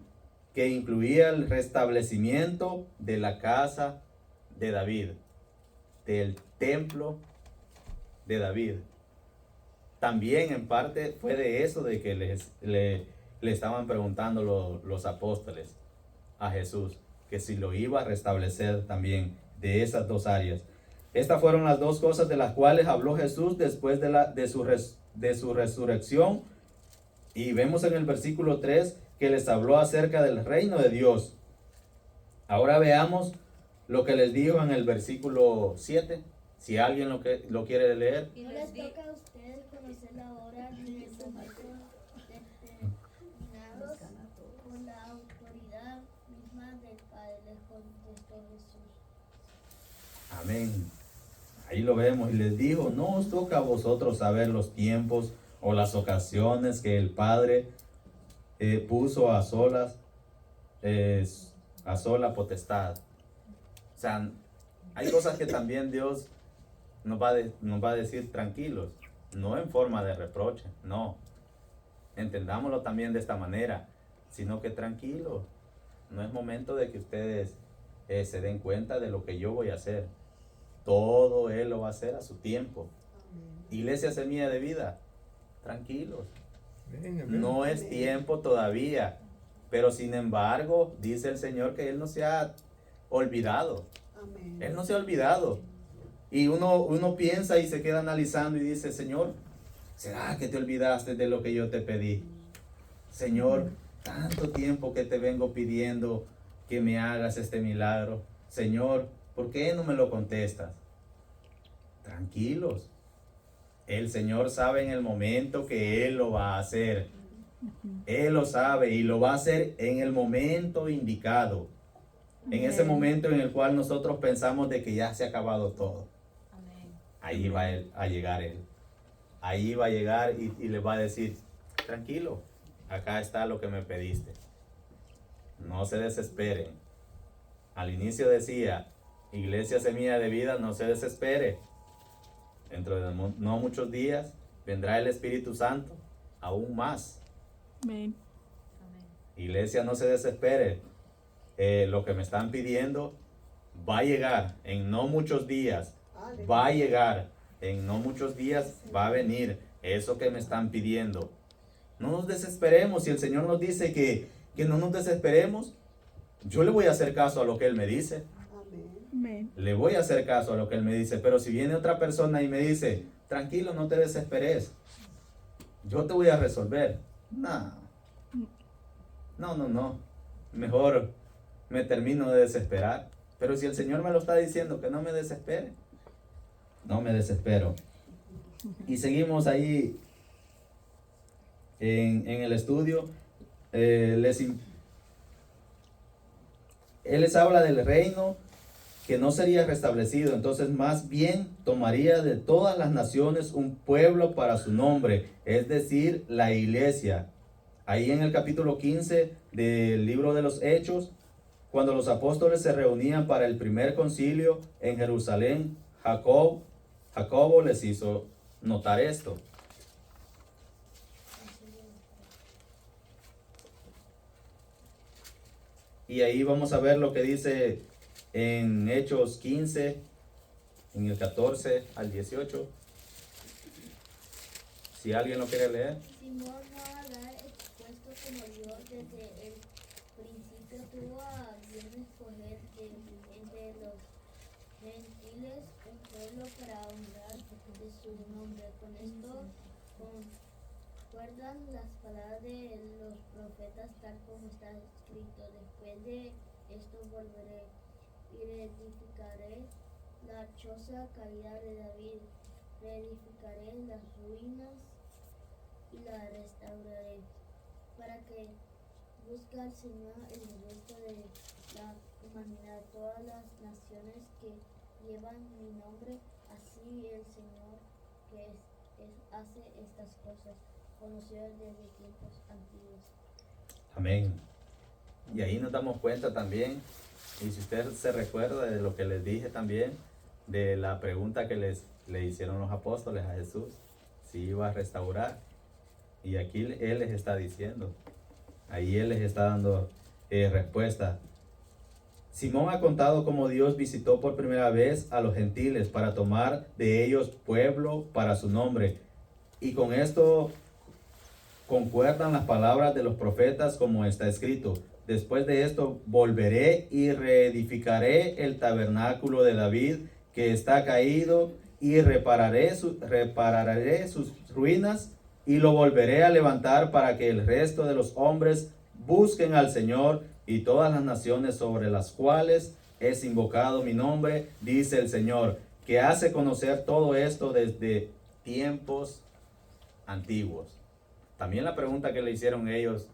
Speaker 3: que incluía el restablecimiento de la casa de David, del templo de David. También en parte fue de eso de que le estaban preguntando los apóstoles a Jesús, que si lo iba a restablecer también de esas dos áreas. Estas fueron las dos cosas de las cuales habló Jesús después de su resurrección. Y vemos en el versículo 3 que les habló acerca del reino de Dios. Ahora veamos lo que les dijo en el versículo 7. Si alguien lo quiere leer.
Speaker 2: Y
Speaker 6: No
Speaker 2: les
Speaker 6: les
Speaker 2: di,
Speaker 6: toca a ustedes conocer la hora ni el momento determinados con la autoridad misma del Padre, les contestó Jesús.
Speaker 3: Amén. Ahí lo vemos. Y les dijo, no os toca a vosotros saber los tiempos o las ocasiones que el Padre puso a sola potestad. O sea, hay cosas que también Dios nos va a decir tranquilos, no en forma de reproche, no. Entendámoslo también de esta manera, sino que tranquilos. No es momento de que ustedes se den cuenta de lo que yo voy a hacer. Todo Él lo va a hacer a su tiempo. Iglesia Semilla de Vida, tranquilos. No es tiempo todavía, pero sin embargo, dice el Señor que Él no se ha olvidado. Él no se ha olvidado. Y uno piensa y se queda analizando y dice, Señor, ¿será que te olvidaste de lo que yo te pedí? Señor, tanto tiempo que te vengo pidiendo que me hagas este milagro. Señor, ¿por qué no me lo contestas? Tranquilos. El Señor sabe en el momento que Él lo va a hacer. Él lo sabe y lo va a hacer en el momento indicado. En ese momento en el cual nosotros pensamos de que ya se ha acabado todo.
Speaker 2: Amén.
Speaker 3: Ahí va a llegar Él. Ahí va a llegar y le va a decir, tranquilo, acá está lo que me pediste. No se desesperen. Al inicio decía, Iglesia Semilla de Vida, no se desespere. Dentro de no muchos días vendrá el Espíritu Santo, aún más.
Speaker 5: Amén.
Speaker 2: Amén.
Speaker 3: Iglesia, no se desespere. Lo que me están pidiendo va a llegar en no muchos días. Va a llegar en no muchos días. Va a venir eso que me están pidiendo. No nos desesperemos. Si el Señor nos dice que no nos desesperemos, yo le voy a hacer caso a lo que Él me dice.
Speaker 5: Amén.
Speaker 3: Le voy a hacer caso a lo que Él me dice. Pero si viene otra persona y me dice, tranquilo, no te desesperes, yo te voy a resolver. No. Mejor me termino de desesperar. Pero si el Señor me lo está diciendo que no me desespere, no me desespero. Y seguimos ahí en el estudio. Él les habla del reino que no sería restablecido. Entonces más bien tomaría de todas las naciones un pueblo para su nombre, es decir, la iglesia. Ahí en el capítulo 15 del libro de los Hechos, cuando los apóstoles se reunían para el primer concilio en Jerusalén, Jacobo les hizo notar esto. Y ahí vamos a ver lo que dice en Hechos 15, en el 14 al 18. Si alguien lo quiere leer.
Speaker 6: Simón no habrá expuesto como Dios desde el principio tuvo a bien escoger entre los gentiles un pueblo para honrar de su nombre. Con esto concuerdan las palabras de los profetas tal como está escrito. Después de esto volveré y reedificaré la choza caída de David, reedificaré las ruinas y la restauraré, para que busque al Señor en el resto de la humanidad, todas las naciones que llevan mi nombre, así el Señor que hace estas cosas, conocido desde tiempos antiguos.
Speaker 3: Amén. Y ahí nos damos cuenta también, y si usted se recuerda de lo que les dije también, de la pregunta que le hicieron los apóstoles a Jesús, si iba a restaurar. Y aquí Él les está diciendo, ahí Él les está dando respuesta. Simón ha contado cómo Dios visitó por primera vez a los gentiles para tomar de ellos pueblo para su nombre. Y con esto concuerdan las palabras de los profetas como está escrito. Después de esto volveré y reedificaré el tabernáculo de David que está caído y repararé sus ruinas y lo volveré a levantar para que el resto de los hombres busquen al Señor y todas las naciones sobre las cuales es invocado mi nombre, dice el Señor, que hace conocer todo esto desde tiempos antiguos. También la pregunta que le hicieron ellos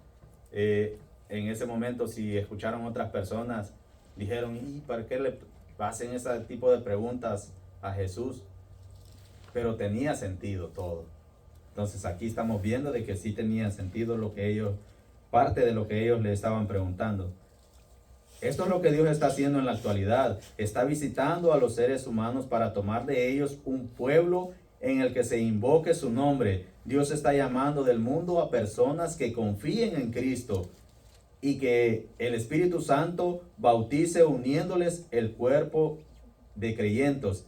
Speaker 3: en ese momento, si escucharon otras personas, dijeron, ¿y para qué le hacen ese tipo de preguntas a Jesús? Pero tenía sentido todo. Entonces aquí estamos viendo de que sí tenía sentido lo que ellos, parte de lo que ellos le estaban preguntando. Esto es lo que Dios está haciendo en la actualidad. Está visitando a los seres humanos para tomar de ellos un pueblo en el que se invoque su nombre. Dios está llamando del mundo a personas que confíen en Cristo y que el Espíritu Santo bautice uniéndoles el cuerpo de creyentes,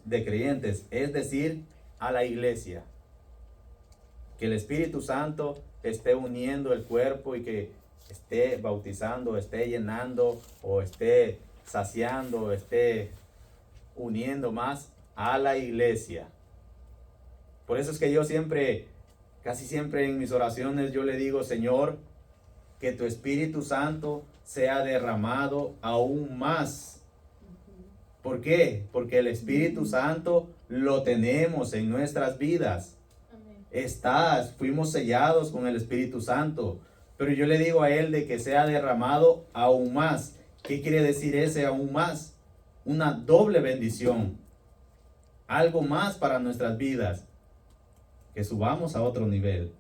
Speaker 3: es decir, a la iglesia. Que el Espíritu Santo esté uniendo el cuerpo y que esté bautizando, esté llenando o esté saciando, esté uniendo más a la iglesia. Por eso es que yo siempre, casi siempre en mis oraciones, yo le digo, Señor, que tu Espíritu Santo sea derramado aún más. ¿Por qué? Porque el Espíritu Santo lo tenemos en nuestras vidas. Fuimos sellados con el Espíritu Santo. Pero yo le digo a Él de que sea derramado aún más. ¿Qué quiere decir ese aún más? Una doble bendición. Algo más para nuestras vidas. Que subamos a otro nivel.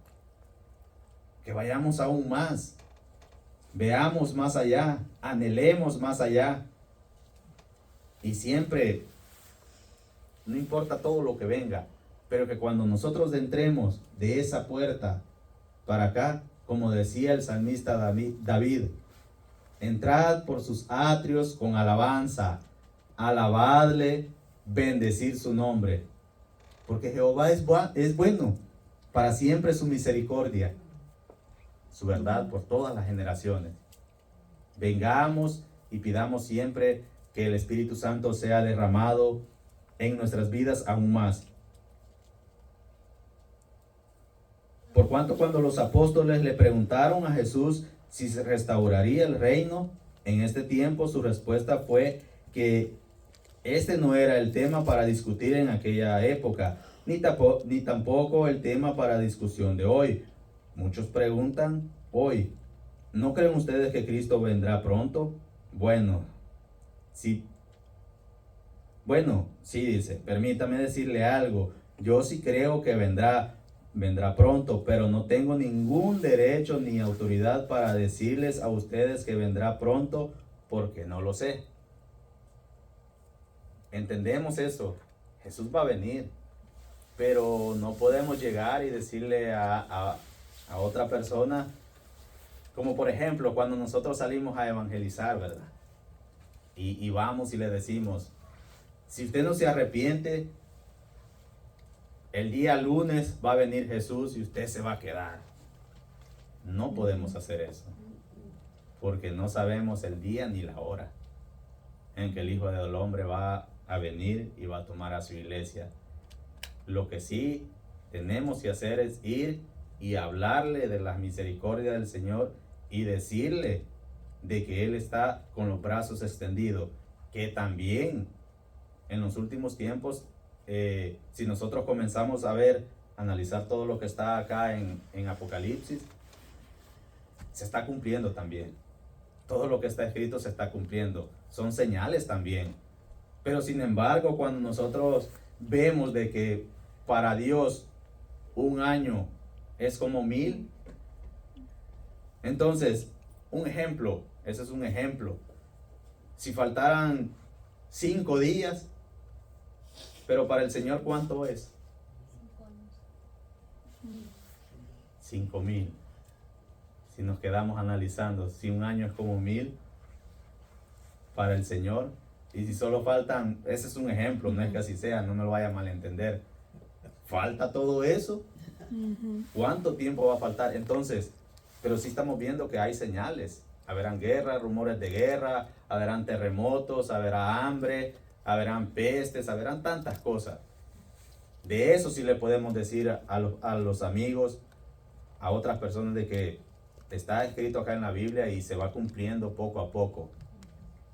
Speaker 3: Que vayamos aún más. Veamos más allá. Anhelemos más allá. Y siempre, no importa todo lo que venga, pero que cuando nosotros entremos de esa puerta para acá, como decía el salmista David, entrad por sus atrios con alabanza, alabadle, bendecir su nombre, porque Jehová es bueno, para siempre su misericordia, su verdad por todas las generaciones. Vengamos y pidamos siempre que el Espíritu Santo sea derramado en nuestras vidas aún más. Por cuanto cuando los apóstoles le preguntaron a Jesús si se restauraría el reino en este tiempo, su respuesta fue que este no era el tema para discutir en aquella época, ni tampoco el tema para discusión de hoy. Muchos preguntan hoy, ¿no creen ustedes que Cristo vendrá pronto? Bueno, sí, dice, permítame decirle algo, yo sí creo que vendrá pronto, pero no tengo ningún derecho ni autoridad para decirles a ustedes que vendrá pronto, porque no lo sé. Entendemos eso, Jesús va a venir, pero no podemos llegar y decirle a otra persona, como por ejemplo cuando nosotros salimos a evangelizar, ¿verdad? Y vamos y le decimos, si usted no se arrepiente, el día lunes va a venir Jesús y usted se va a quedar. No podemos hacer eso, porque no sabemos el día ni la hora en que el Hijo del Hombre va a venir y va a tomar a su iglesia. Lo que sí tenemos que hacer es ir y hablarle de la misericordia del Señor y decirle de que Él está con los brazos extendidos, que también en los últimos tiempos, si nosotros comenzamos a analizar todo lo que está acá en Apocalipsis, se está cumpliendo también. Todo lo que está escrito se está cumpliendo. Son señales también. Pero sin embargo, cuando nosotros vemos de que para Dios un año es como 1000, entonces, un ejemplo, ese es un ejemplo. Si faltaran 5 días, pero para el Señor, ¿cuánto es? 5000. Si nos quedamos analizando, si un año es como 1000 para el Señor, y si solo faltan, ese es un ejemplo, no es que así sea, no me lo vaya a malentender. ¿Falta todo eso? ¿Cuánto tiempo va a faltar? Entonces, pero sí estamos viendo que hay señales. Habrán guerras, rumores de guerra, habrán terremotos, habrá hambre, habrán pestes, habrán tantas cosas. De eso sí le podemos decir a los amigos, a otras personas, de que está escrito acá en la Biblia y se va cumpliendo poco a poco.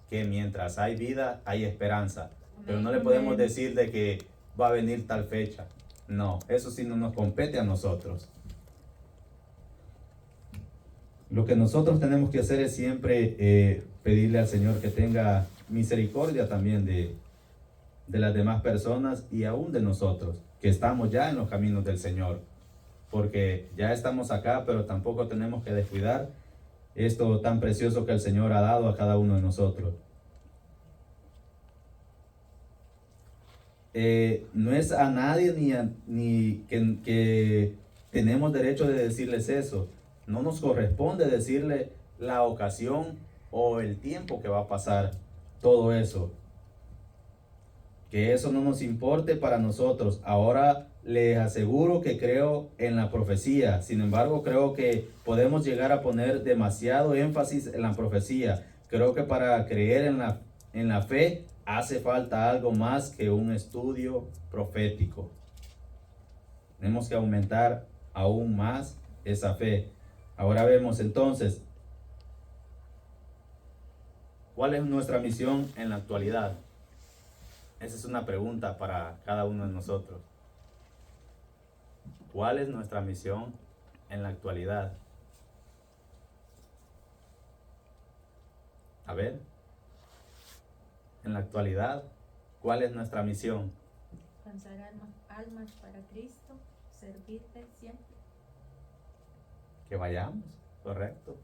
Speaker 3: Que mientras hay vida, hay esperanza. Pero no le podemos decir de que va a venir tal fecha. No, eso sí no nos compete a nosotros. Lo que nosotros tenemos que hacer es siempre pedirle al Señor que tenga misericordia también de las demás personas y aún de nosotros, que estamos ya en los caminos del Señor. Porque ya estamos acá, pero tampoco tenemos que descuidar esto tan precioso que el Señor ha dado a cada uno de nosotros. No es a nadie ni que tenemos derecho de decirles eso. No nos corresponde decirle la ocasión o el tiempo que va a pasar todo eso. Que eso no nos importe para nosotros. Ahora les aseguro que creo en la profecía. Sin embargo, creo que podemos llegar a poner demasiado énfasis en la profecía. Creo que para creer en la fe hace falta algo más que un estudio profético. Tenemos que aumentar aún más esa fe. Ahora vemos entonces, ¿cuál es nuestra misión en la actualidad? Esa es una pregunta para cada uno de nosotros. ¿Cuál es nuestra misión en la actualidad? A ver, en la actualidad, ¿cuál es nuestra misión?
Speaker 2: Alcanzar almas para Cristo, servirte siempre.
Speaker 3: Que vayamos, correcto.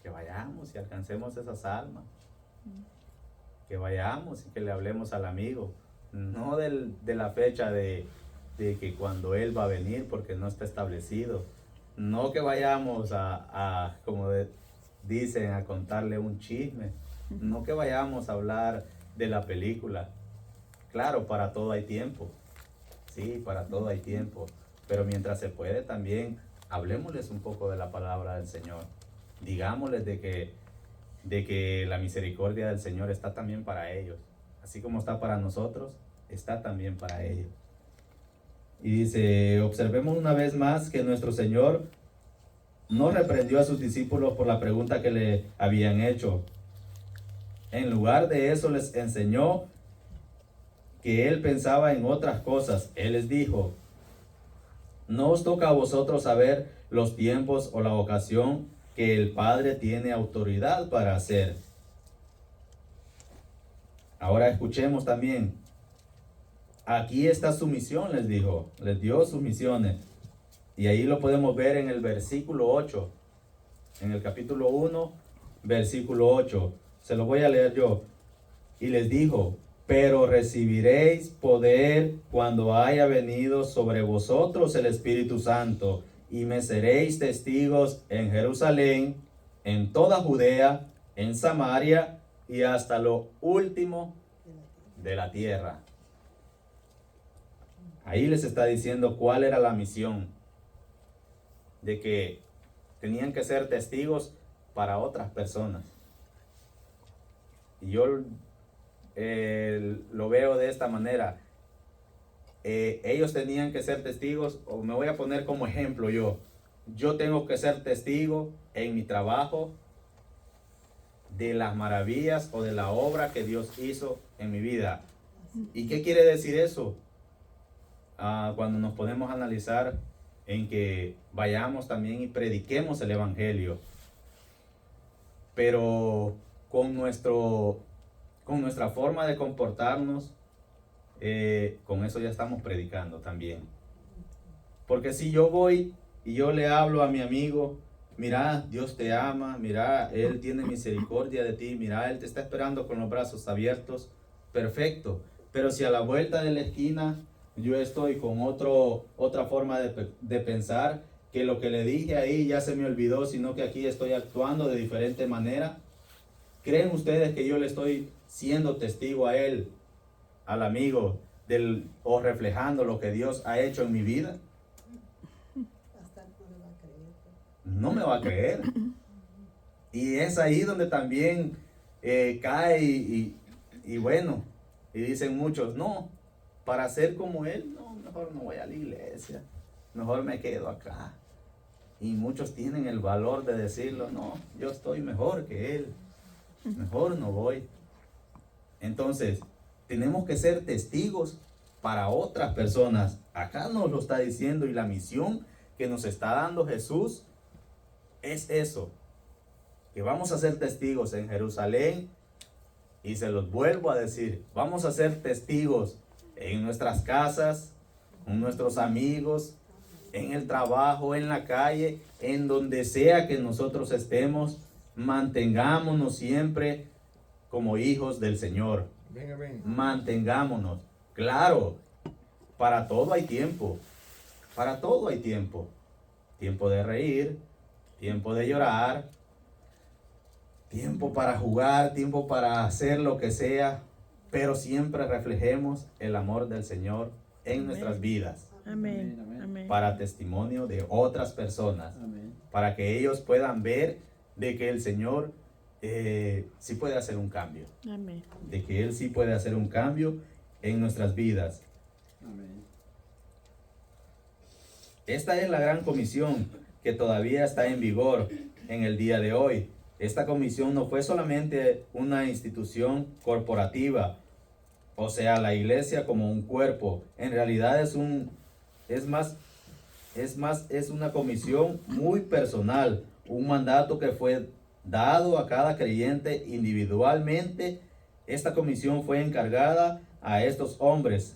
Speaker 3: Que vayamos y alcancemos esas almas. Que vayamos y que le hablemos al amigo. No de la fecha de que cuando Él va a venir, porque no está establecido. No que vayamos dicen, a contarle un chisme. No que vayamos a hablar de la película. Claro, para todo hay tiempo. Sí, para todo hay tiempo. Pero mientras se puede también, hablemosles un poco de la palabra del Señor. Digámosles de que la misericordia del Señor está también para ellos. Así como está para nosotros, está también para ellos. Y dice, observemos una vez más que nuestro Señor no reprendió a sus discípulos por la pregunta que le habían hecho. En lugar de eso les enseñó que Él pensaba en otras cosas. Él les dijo, no os toca a vosotros saber los tiempos o la ocasión que el Padre tiene autoridad para hacer. Ahora escuchemos también. Aquí está su misión, les dijo. Les dio sus misiones. Y ahí lo podemos ver en el versículo 8. En el capítulo 1, versículo 8. Se lo voy a leer yo. Y les dijo, pero recibiréis poder cuando haya venido sobre vosotros el Espíritu Santo, y me seréis testigos en Jerusalén, en toda Judea, en Samaria y hasta lo último de la tierra. Ahí les está diciendo cuál era la misión, de que tenían que ser testigos para otras personas. Y yo lo veo de esta manera. Ellos tenían que ser testigos, o me voy a poner como ejemplo yo tengo que ser testigo en mi trabajo de las maravillas o de la obra que Dios hizo en mi vida. ¿Y qué quiere decir eso? Cuando nos podemos analizar en que vayamos también y prediquemos el Evangelio, pero con nuestra forma de comportarnos, con eso ya estamos predicando también. Porque si yo voy y yo le hablo a mi amigo, mira, Dios te ama, mira, Él tiene misericordia de ti, mira, Él te está esperando con los brazos abiertos, perfecto. Pero si a la vuelta de la esquina yo estoy con otra forma de pensar, que lo que le dije ahí ya se me olvidó, sino que aquí estoy actuando de diferente manera, ¿creen ustedes que yo le estoy siendo testigo a él, al amigo, o reflejando lo que Dios ha hecho en mi vida? No me va a creer. Y es ahí donde también cae y bueno, y dicen muchos, no, para ser como él, no, mejor no voy a la iglesia, mejor me quedo acá. Y muchos tienen el valor de decirlo, no, yo estoy mejor que él, mejor no voy. Entonces, tenemos que ser testigos para otras personas. Acá nos lo está diciendo, y la misión que nos está dando Jesús es eso, que vamos a ser testigos en Jerusalén, y se los vuelvo a decir, vamos a ser testigos en nuestras casas, con nuestros amigos, en el trabajo, en la calle, en donde sea que nosotros estemos. Mantengámonos siempre como hijos del Señor.
Speaker 1: Venga, venga.
Speaker 3: Mantengámonos. Claro, para todo hay tiempo. Para todo hay tiempo. Tiempo de reír, tiempo de llorar, tiempo para jugar, tiempo para hacer lo que sea, pero siempre reflejemos el amor del Señor en nuestras vidas.
Speaker 5: Amén. Amén.
Speaker 3: Para testimonio de otras personas. Para que ellos puedan ver de que el Señor sí puede hacer un cambio,
Speaker 5: Amén.
Speaker 3: de que Él sí puede hacer un cambio en nuestras vidas. Esta es la gran comisión que todavía está en vigor en el día de hoy. Esta comisión no fue solamente una institución corporativa, o sea, la iglesia como un cuerpo. En realidad es una comisión muy personal, un mandato que fue dado a cada creyente individualmente. Esta comisión fue encargada a estos hombres,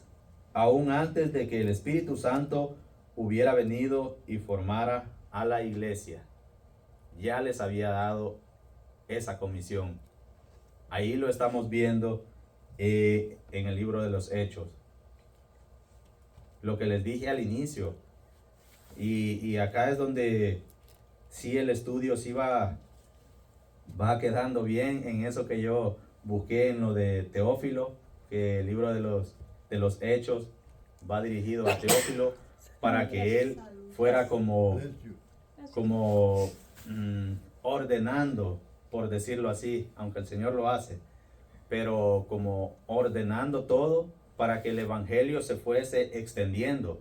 Speaker 3: aún antes de que el Espíritu Santo hubiera venido y formara a la iglesia. Ya les había dado esa comisión. Ahí lo estamos viendo en el libro de los Hechos. Lo que les dije al inicio. Y acá es donde sí el estudio sí va quedando bien en eso que yo busqué en lo de Teófilo, que el libro de los Hechos va dirigido a Teófilo para que él fuera como ordenando, por decirlo así, aunque el Señor lo hace, pero como ordenando todo para que el evangelio se fuese extendiendo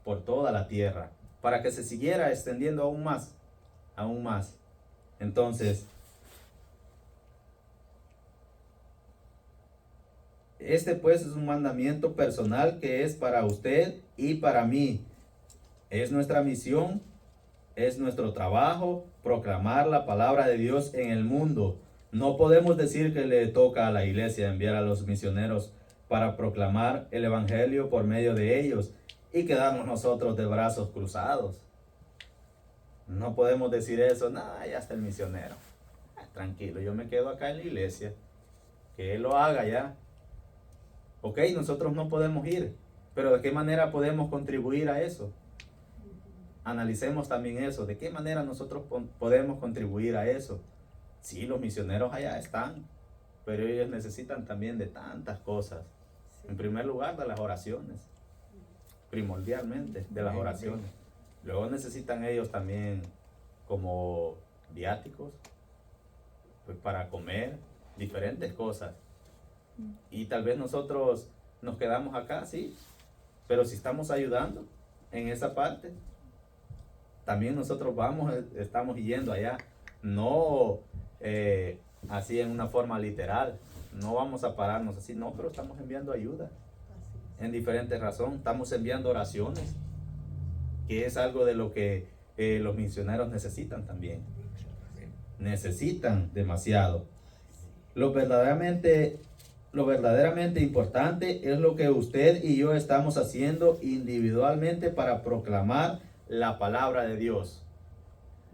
Speaker 3: por toda la tierra, para que se siguiera extendiendo aún más, aún más. Entonces, este pues es un mandamiento personal que es para usted y para mí. Es nuestra misión, es nuestro trabajo proclamar la palabra de Dios en el mundo. No podemos decir que le toca a la iglesia enviar a los misioneros para proclamar el evangelio por medio de ellos y quedarnos nosotros de brazos cruzados. No podemos decir eso. No, ya está el misionero. Tranquilo, yo me quedo acá en la iglesia. Que él lo haga ya. Ok, nosotros no podemos ir, pero ¿de qué manera podemos contribuir a eso? Analicemos también eso. ¿De qué manera nosotros podemos contribuir a eso? Sí, los misioneros allá están, pero ellos necesitan también de tantas cosas. En primer lugar, de las oraciones. Primordialmente, de las oraciones. Luego necesitan ellos también como viáticos, pues para comer, diferentes cosas. Y tal vez nosotros nos quedamos acá, sí, pero si estamos ayudando en esa parte, también nosotros estamos yendo allá, no así en una forma literal, no vamos a pararnos así, no, pero estamos enviando ayuda en diferentes razones, estamos enviando oraciones, que es algo de lo que los misioneros necesitan también, necesitan demasiado. Lo verdaderamente importante es lo que usted y yo estamos haciendo individualmente para proclamar la palabra de Dios.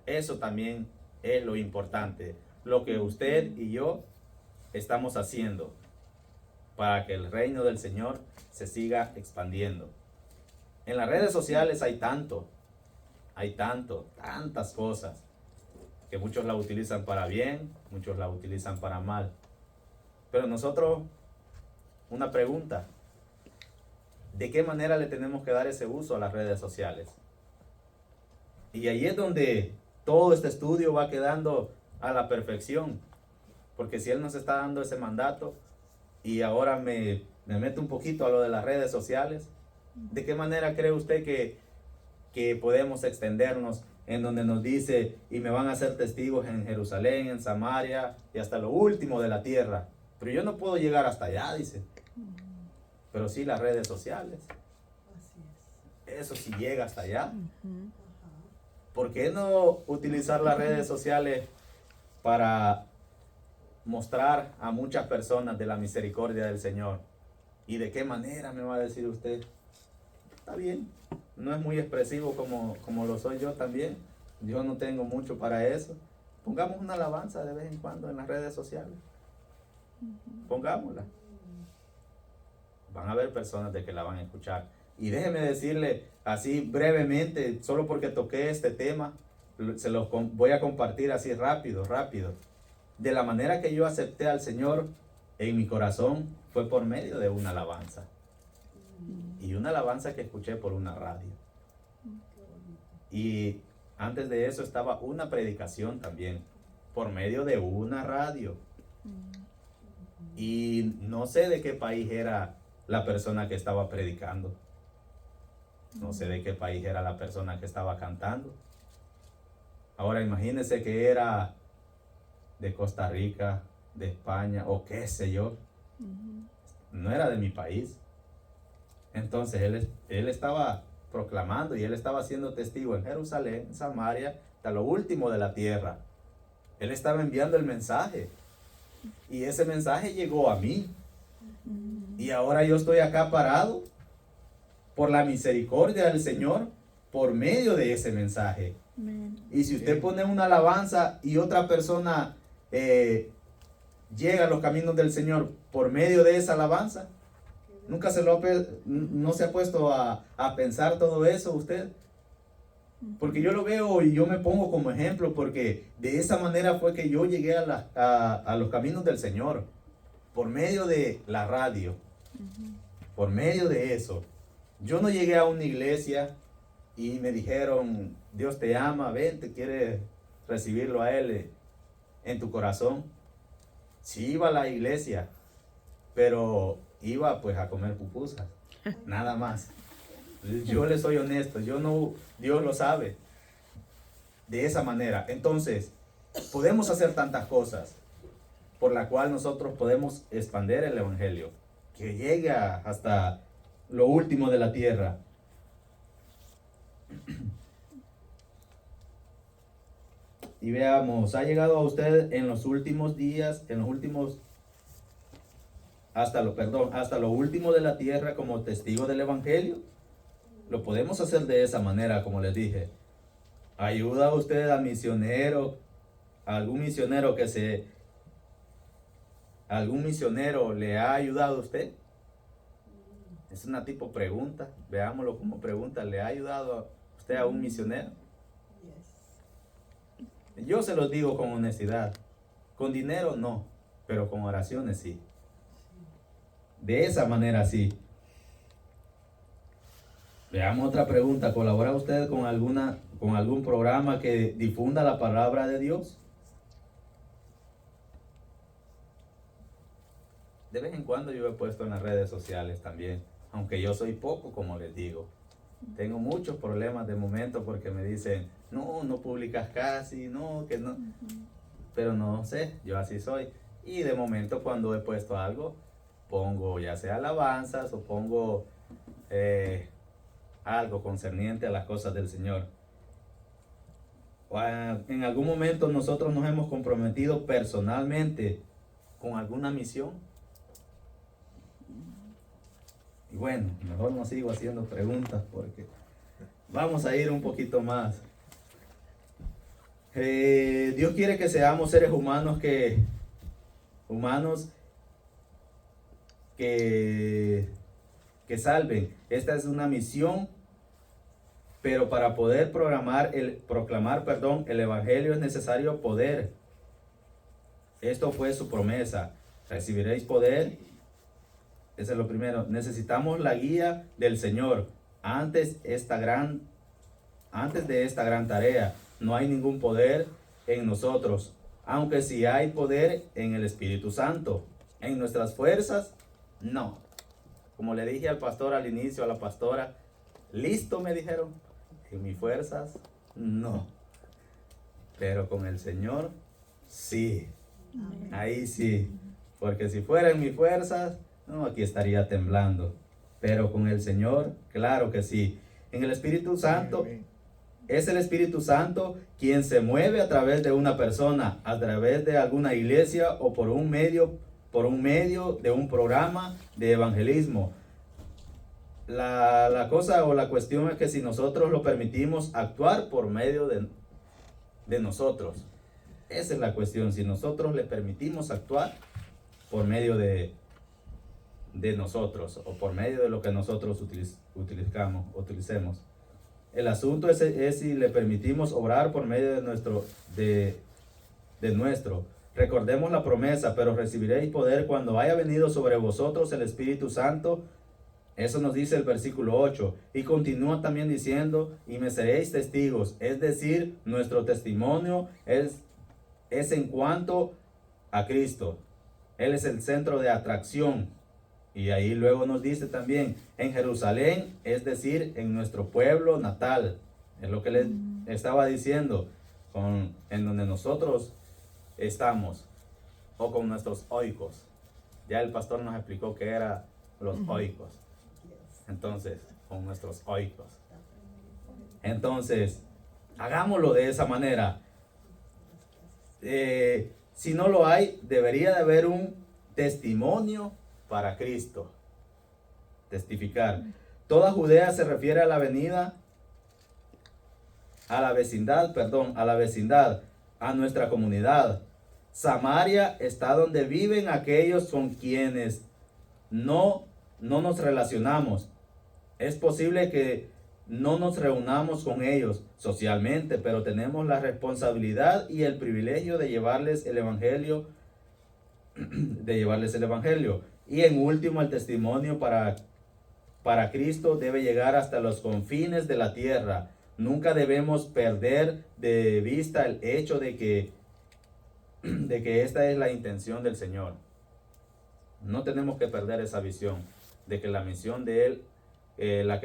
Speaker 3: Eso también es lo importante. Lo que usted y yo estamos haciendo para que el reino del Señor se siga expandiendo. En las redes sociales hay tantas cosas que muchos la utilizan para bien, muchos la utilizan para mal. Pero nosotros, una pregunta, ¿de qué manera le tenemos que dar ese uso a las redes sociales? Y ahí es donde todo este estudio va quedando a la perfección, porque si Él nos está dando ese mandato, y ahora me meto un poquito a lo de las redes sociales, ¿de qué manera cree usted que podemos extendernos en donde nos dice, y me van a hacer testigos en Jerusalén, en Samaria, y hasta lo último de la tierra? Pero yo no puedo llegar hasta allá, dice. Pero sí las redes sociales. Eso sí llega hasta allá. ¿Por qué no utilizar las redes sociales para mostrar a muchas personas de la misericordia del Señor? ¿Y de qué manera me va a decir usted? Está bien, no es muy expresivo como lo soy yo también. Yo no tengo mucho para eso. Pongamos una alabanza de vez en cuando en las redes sociales. Pongámosla. Van a haber personas de que la van a escuchar. Y déjeme decirle así brevemente, solo porque toqué este tema, se los voy a compartir así rápido. De la manera que yo acepté al Señor en mi corazón fue por medio de una alabanza. Y una alabanza que escuché por una radio. Y antes de eso estaba una predicación también por medio de una radio. Y no sé de qué país era la persona que estaba predicando. No sé de qué país era la persona que estaba cantando. Ahora imagínense que era de Costa Rica, de España o qué sé yo. No era de mi país. Entonces él estaba proclamando y él estaba siendo testigo en Jerusalén, en Samaria, hasta lo último de la tierra. Él estaba enviando el mensaje. Y ese mensaje llegó a mí. Y ahora yo estoy acá parado por la misericordia del Señor por medio de ese mensaje. Y si usted pone una alabanza y otra persona llega a los caminos del Señor por medio de esa alabanza, ¿nunca no se ha puesto a pensar todo eso usted? Porque yo lo veo y yo me pongo como ejemplo, porque de esa manera fue que yo llegué a los caminos del Señor, por medio de la radio, por medio de eso. Yo no llegué a una iglesia y me dijeron, Dios te ama, ven, te quiere recibirlo a Él en tu corazón. Sí iba a la iglesia, pero iba pues a comer pupusas, nada más. Yo le soy honesto, Dios lo sabe. De esa manera, entonces, podemos hacer tantas cosas por la cual nosotros podemos expandir el evangelio, que llegue hasta lo último de la tierra. Y veamos, ha llegado a usted en los últimos días, hasta lo último de la tierra como testigo del evangelio. Lo podemos hacer de esa manera, como les dije. ¿Ayuda a usted a algún misionero le ha ayudado a usted? Es una tipo pregunta, veámoslo como pregunta. ¿Le ha ayudado a usted a un misionero? Yo se los digo con honestidad. Con dinero no, pero con oraciones sí. De esa manera sí. Veamos otra pregunta. ¿Colabora usted con algún programa que difunda la palabra de Dios? De vez en cuando yo he puesto en las redes sociales también, aunque yo soy poco, como les digo. Tengo muchos problemas de momento porque me dicen, no publicas casi, que no. Pero no sé, yo así soy. Y de momento cuando he puesto algo, pongo ya sea alabanzas o pongo algo concerniente a las cosas del Señor. En algún momento nosotros nos hemos comprometido personalmente con alguna misión. Y bueno, mejor no sigo haciendo preguntas porque vamos a ir un poquito más. Dios quiere que seamos seres humanos que salven. Esta es una misión, pero para poder proclamar el evangelio es necesario poder. Esto fue su promesa. Recibiréis poder. Eso es lo primero. Necesitamos la guía del Señor. Antes de esta gran tarea, no hay ningún poder en nosotros, aunque sí hay poder en el Espíritu Santo. En nuestras fuerzas, no. Como le dije al pastor al inicio, a la pastora, listo, me dijeron. En mis fuerzas, no. Pero con el Señor, sí. Ahí sí. Porque si fuera en mis fuerzas, no, aquí estaría temblando. Pero con el Señor, claro que sí. En el Espíritu Santo, es el Espíritu Santo quien se mueve a través de una persona, a través de alguna iglesia o por un medio de un programa de evangelismo. La cosa o la cuestión es que si nosotros lo permitimos actuar por medio de nosotros. Esa es la cuestión, si nosotros le permitimos actuar por medio de nosotros o por medio de lo que nosotros utilicemos. El asunto es si le permitimos obrar por medio de nuestro. Recordemos la promesa, pero recibiréis poder cuando haya venido sobre vosotros el Espíritu Santo. Eso nos dice el versículo 8. Y continúa también diciendo, y me seréis testigos. Es decir, nuestro testimonio es es en cuanto a Cristo. Él es el centro de atracción. Y ahí luego nos dice también, en Jerusalén, es decir, en nuestro pueblo natal. Es lo que le estaba diciendo, en donde nosotros estamos, o con nuestros oikos. Ya el pastor nos explicó qué eran los oikos. Entonces, con nuestros oikos. Entonces, hagámoslo de esa manera. Si no lo hay, debería de haber un testimonio para Cristo. Testificar. Toda Judea se refiere a la vecindad, a nuestra comunidad. Samaria está donde viven aquellos con quienes no nos relacionamos. Es posible que no nos reunamos con ellos socialmente, pero tenemos la responsabilidad y el privilegio de llevarles el evangelio, Y en último, el testimonio para Cristo debe llegar hasta los confines de la tierra. Nunca debemos perder de vista el hecho de que esta es la intención del Señor. No tenemos que perder esa visión de que la misión de Él,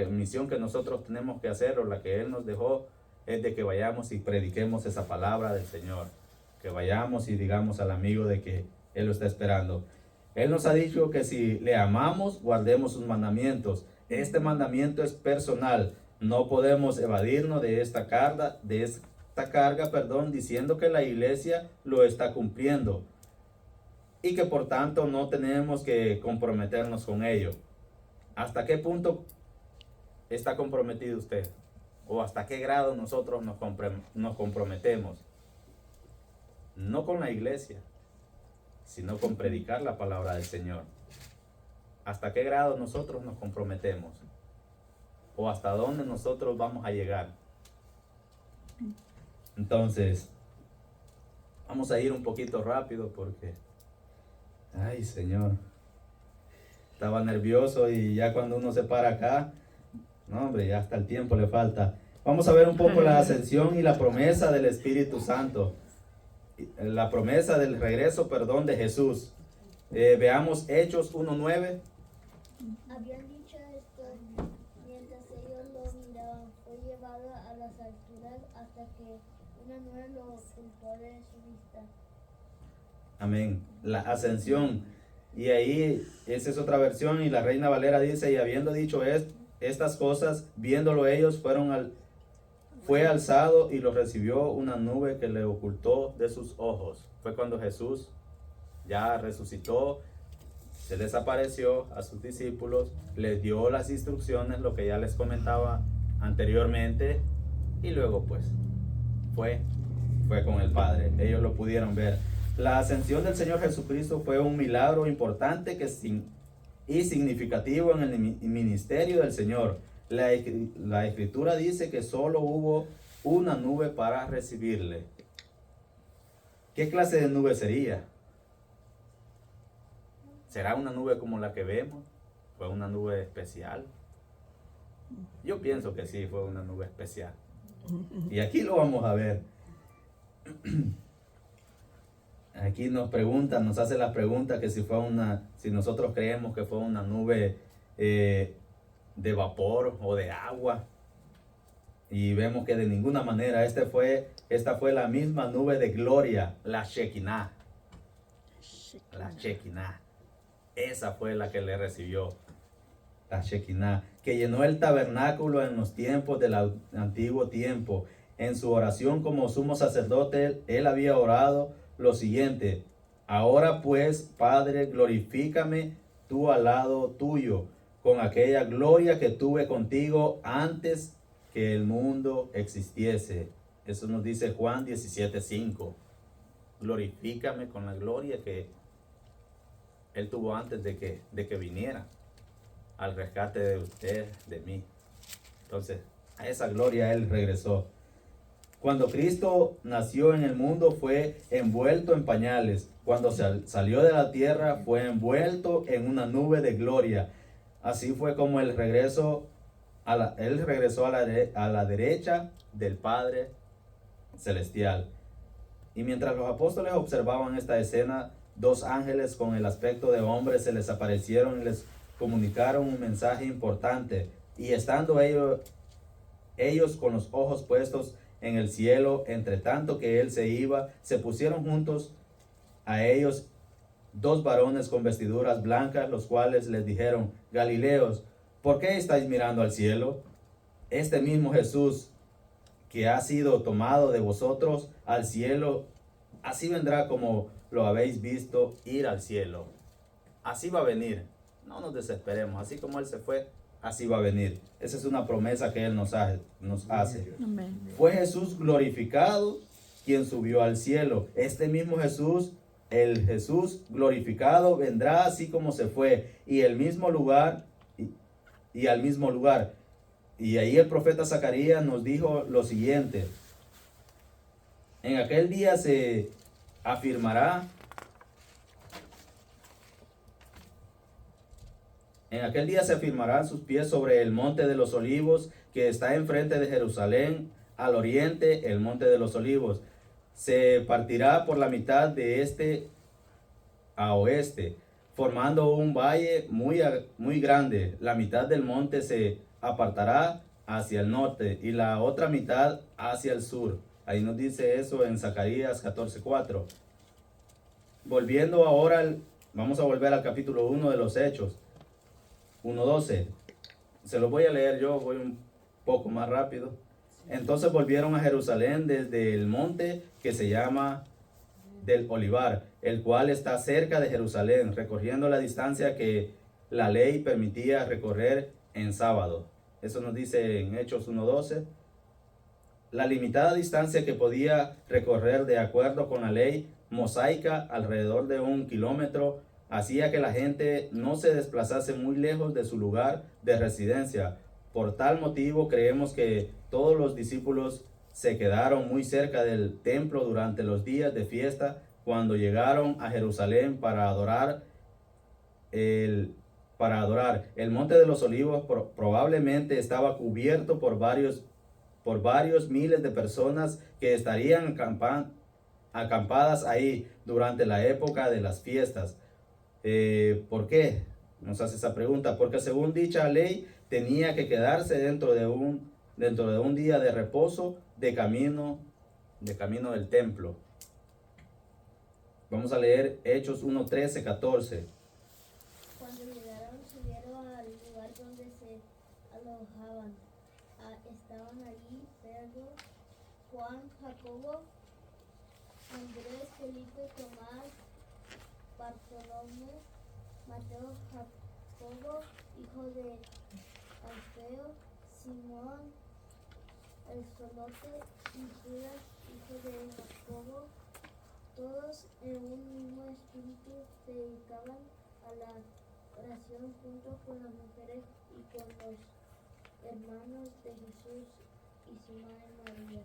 Speaker 3: misión que nosotros tenemos que hacer, o la que Él nos dejó, es de que vayamos y prediquemos esa palabra del Señor. Que vayamos y digamos al amigo de que Él lo está esperando. Él nos ha dicho que si le amamos, guardemos sus mandamientos. Este mandamiento es personal. No podemos evadirnos de esta carga, diciendo que la iglesia lo está cumpliendo y que por tanto no tenemos que comprometernos con ello. ¿Hasta qué punto está comprometido usted? ¿O hasta qué grado nosotros nos comprometemos? No con la iglesia, sino con predicar la palabra del Señor. ¿Hasta qué grado nosotros nos comprometemos? ¿O hasta dónde nosotros vamos a llegar? Entonces, vamos a ir un poquito rápido porque, ay Señor, estaba nervioso y ya cuando uno se para acá, no hombre, ya hasta el tiempo le falta. Vamos a ver un poco la ascensión y la promesa del Espíritu Santo. La promesa del regreso, de Jesús. Veamos Hechos 1:9.
Speaker 6: Habían dicho esto mientras ellos lo miraban. Fue llevado a las alturas hasta que una nube lo ocultó de su vista.
Speaker 3: Amén. La ascensión. Y ahí, esa es otra versión, y la Reina Valera dice, y habiendo dicho estas cosas, viéndolo ellos, fue alzado y lo recibió una nube que le ocultó de sus ojos. Fue cuando Jesús ya resucitó, se les apareció a sus discípulos, les dio las instrucciones, lo que ya les comentaba anteriormente, y luego pues fue con el Padre. Ellos lo pudieron ver. La ascensión del Señor Jesucristo fue un milagro importante y significativo en el ministerio del Señor. La Escritura dice que solo hubo una nube para recibirle. ¿Qué clase de nube sería? ¿Será una nube como la que vemos? ¿Fue una nube especial? Yo pienso que sí, fue una nube especial. Y aquí lo vamos a ver. Aquí nos hace la pregunta que si nosotros creemos que fue una nube de vapor o de agua, y vemos que de ninguna manera. Esta fue la misma nube de gloria, la Shekinah. La Shekinah. Esa fue la que le recibió, la Shekinah, que llenó el tabernáculo en los tiempos del antiguo tiempo. En su oración como sumo sacerdote, él había orado lo siguiente: ahora pues, Padre, glorifícame tú al lado tuyo, con aquella gloria que tuve contigo antes que el mundo existiese. Eso nos dice Juan 17:5. Glorifícame con la gloria que Él tuvo antes de que viniera al rescate de usted, de mí. Entonces, a esa gloria Él regresó. Cuando Cristo nació en el mundo fue envuelto en pañales. Cuando salió de la tierra fue envuelto en una nube de gloria. Así fue como Él regresó a la derecha del Padre Celestial. Y mientras los apóstoles observaban esta escena, 2 ángeles con el aspecto de hombres se les aparecieron y les comunicaron un mensaje importante. Y estando ellos con los ojos puestos en el cielo, entre tanto que él se iba, se pusieron juntos a ellos 2 varones con vestiduras blancas, los cuales les dijeron: Galileos, ¿por qué estáis mirando al cielo? Este mismo Jesús que ha sido tomado de vosotros al cielo, así vendrá como lo habéis visto ir al cielo. Así va a venir. No nos desesperemos. Así como Él se fue, así va a venir. Esa es una promesa que Él nos hace.
Speaker 5: Amén.
Speaker 3: Fue Jesús glorificado quien subió al cielo. Este mismo Jesús, el Jesús glorificado, vendrá así como se fue y el mismo lugar y al mismo lugar. Y ahí el profeta Zacarías nos dijo lo siguiente: en aquel día se afirmará, sus pies sobre el monte de los olivos que está enfrente de Jerusalén, al oriente, el monte de los olivos. Se partirá por la mitad de este a oeste, formando un valle muy grande. La mitad del monte se apartará hacia el norte y la otra mitad hacia el sur. Ahí nos dice eso en Zacarías 14:4. Volviendo ahora, vamos a volver al capítulo 1 de los Hechos, 1:12. Se lo voy a leer yo, voy un poco más rápido. Entonces volvieron a Jerusalén desde el monte que se llama del Olivar, el cual está cerca de Jerusalén, recorriendo la distancia que la ley permitía recorrer en sábado. Eso nos dice en Hechos 1:12. La limitada distancia que podía recorrer de acuerdo con la ley mosaica, alrededor de 1 kilómetro, hacía que la gente no se desplazase muy lejos de su lugar de residencia. Por tal motivo creemos que todos los discípulos se quedaron muy cerca del templo durante los días de fiesta, cuando llegaron a Jerusalén para adorar. El monte de los olivos probablemente estaba cubierto por varios miles de personas que estarían acampadas ahí durante la época de las fiestas. ¿Por qué? Nos hace esa pregunta. Porque según dicha ley tenía que quedarse dentro de un día de reposo de camino del templo. Vamos a leer Hechos 1:13-14.
Speaker 6: Cuando llegaron, subieron al lugar donde se alojaban. Estaban allí Pedro, Juan, Jacobo, Andrés, Felipe, Tomás, Bartolomé, Mateo, Jacobo, hijo de Alfeo, Simón, el Zelote, y Judas, hijo de Jacobo. Todos en un mismo espíritu se dedicaban a la oración junto con las mujeres y con los hermanos de Jesús y su madre María.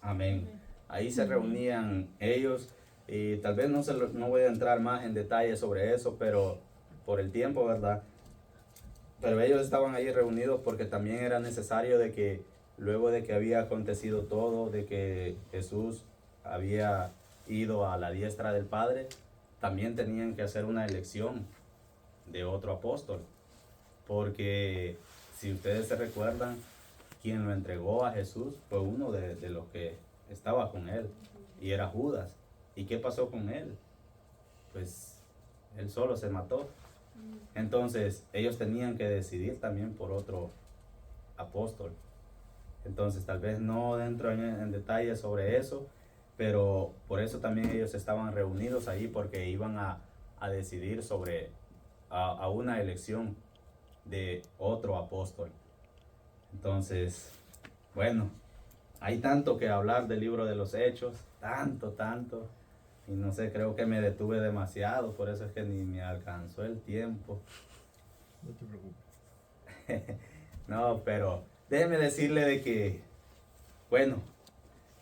Speaker 3: Amén. Ahí se reunían ellos, y tal vez no voy a entrar más en detalle sobre eso, pero por el tiempo, ¿verdad? Pero ellos estaban ahí reunidos porque también era necesario de que luego de que había acontecido todo, de que Jesús había ido a la diestra del Padre, también tenían que hacer una elección de otro apóstol, porque si ustedes se recuerdan, quien lo entregó a Jesús fue uno de los que estaba con él, y era Judas. ¿Y qué pasó con él? Pues él solo se mató. Entonces ellos tenían que decidir también por otro apóstol. Entonces tal vez no entro en detalle sobre eso, pero por eso también ellos estaban reunidos ahí, porque iban a decidir sobre a una elección de otro apóstol. Entonces, bueno, hay tanto que hablar del libro de los Hechos, tanto, y no sé, creo que me detuve demasiado, por eso es que ni me alcanzó el tiempo.
Speaker 1: No te preocupes.
Speaker 3: No, pero déjeme decirle de que, bueno,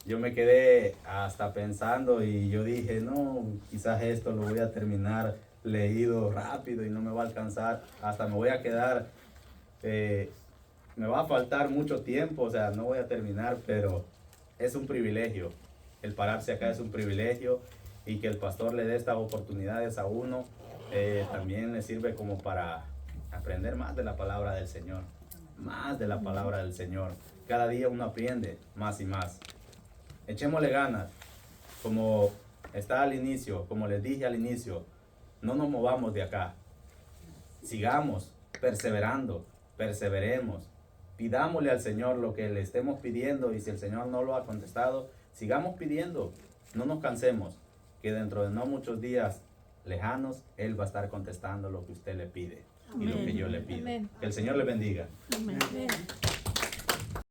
Speaker 3: yo me quedé hasta pensando y yo dije, no, quizás esto lo voy a terminar leído rápido y no me va a alcanzar, hasta me voy a quedar, me va a faltar mucho tiempo, o sea, no voy a terminar, pero es un privilegio El pararse acá es un privilegio y que el pastor le dé estas oportunidades a uno también le sirve como para aprender más de la palabra del Señor. Más de la palabra del Señor. Cada día uno aprende más y más. Echémosle ganas. Como está al inicio, como les dije al inicio, no nos movamos de acá. Sigamos perseverando, perseveremos. Pidámosle al Señor lo que le estemos pidiendo y si el Señor no lo ha contestado, sigamos pidiendo. No nos cansemos, que dentro de no muchos días lejanos, Él va a estar contestando lo que usted le pide y lo que yo le pido.
Speaker 5: Amén.
Speaker 3: Que el Señor le bendiga.
Speaker 5: Amén.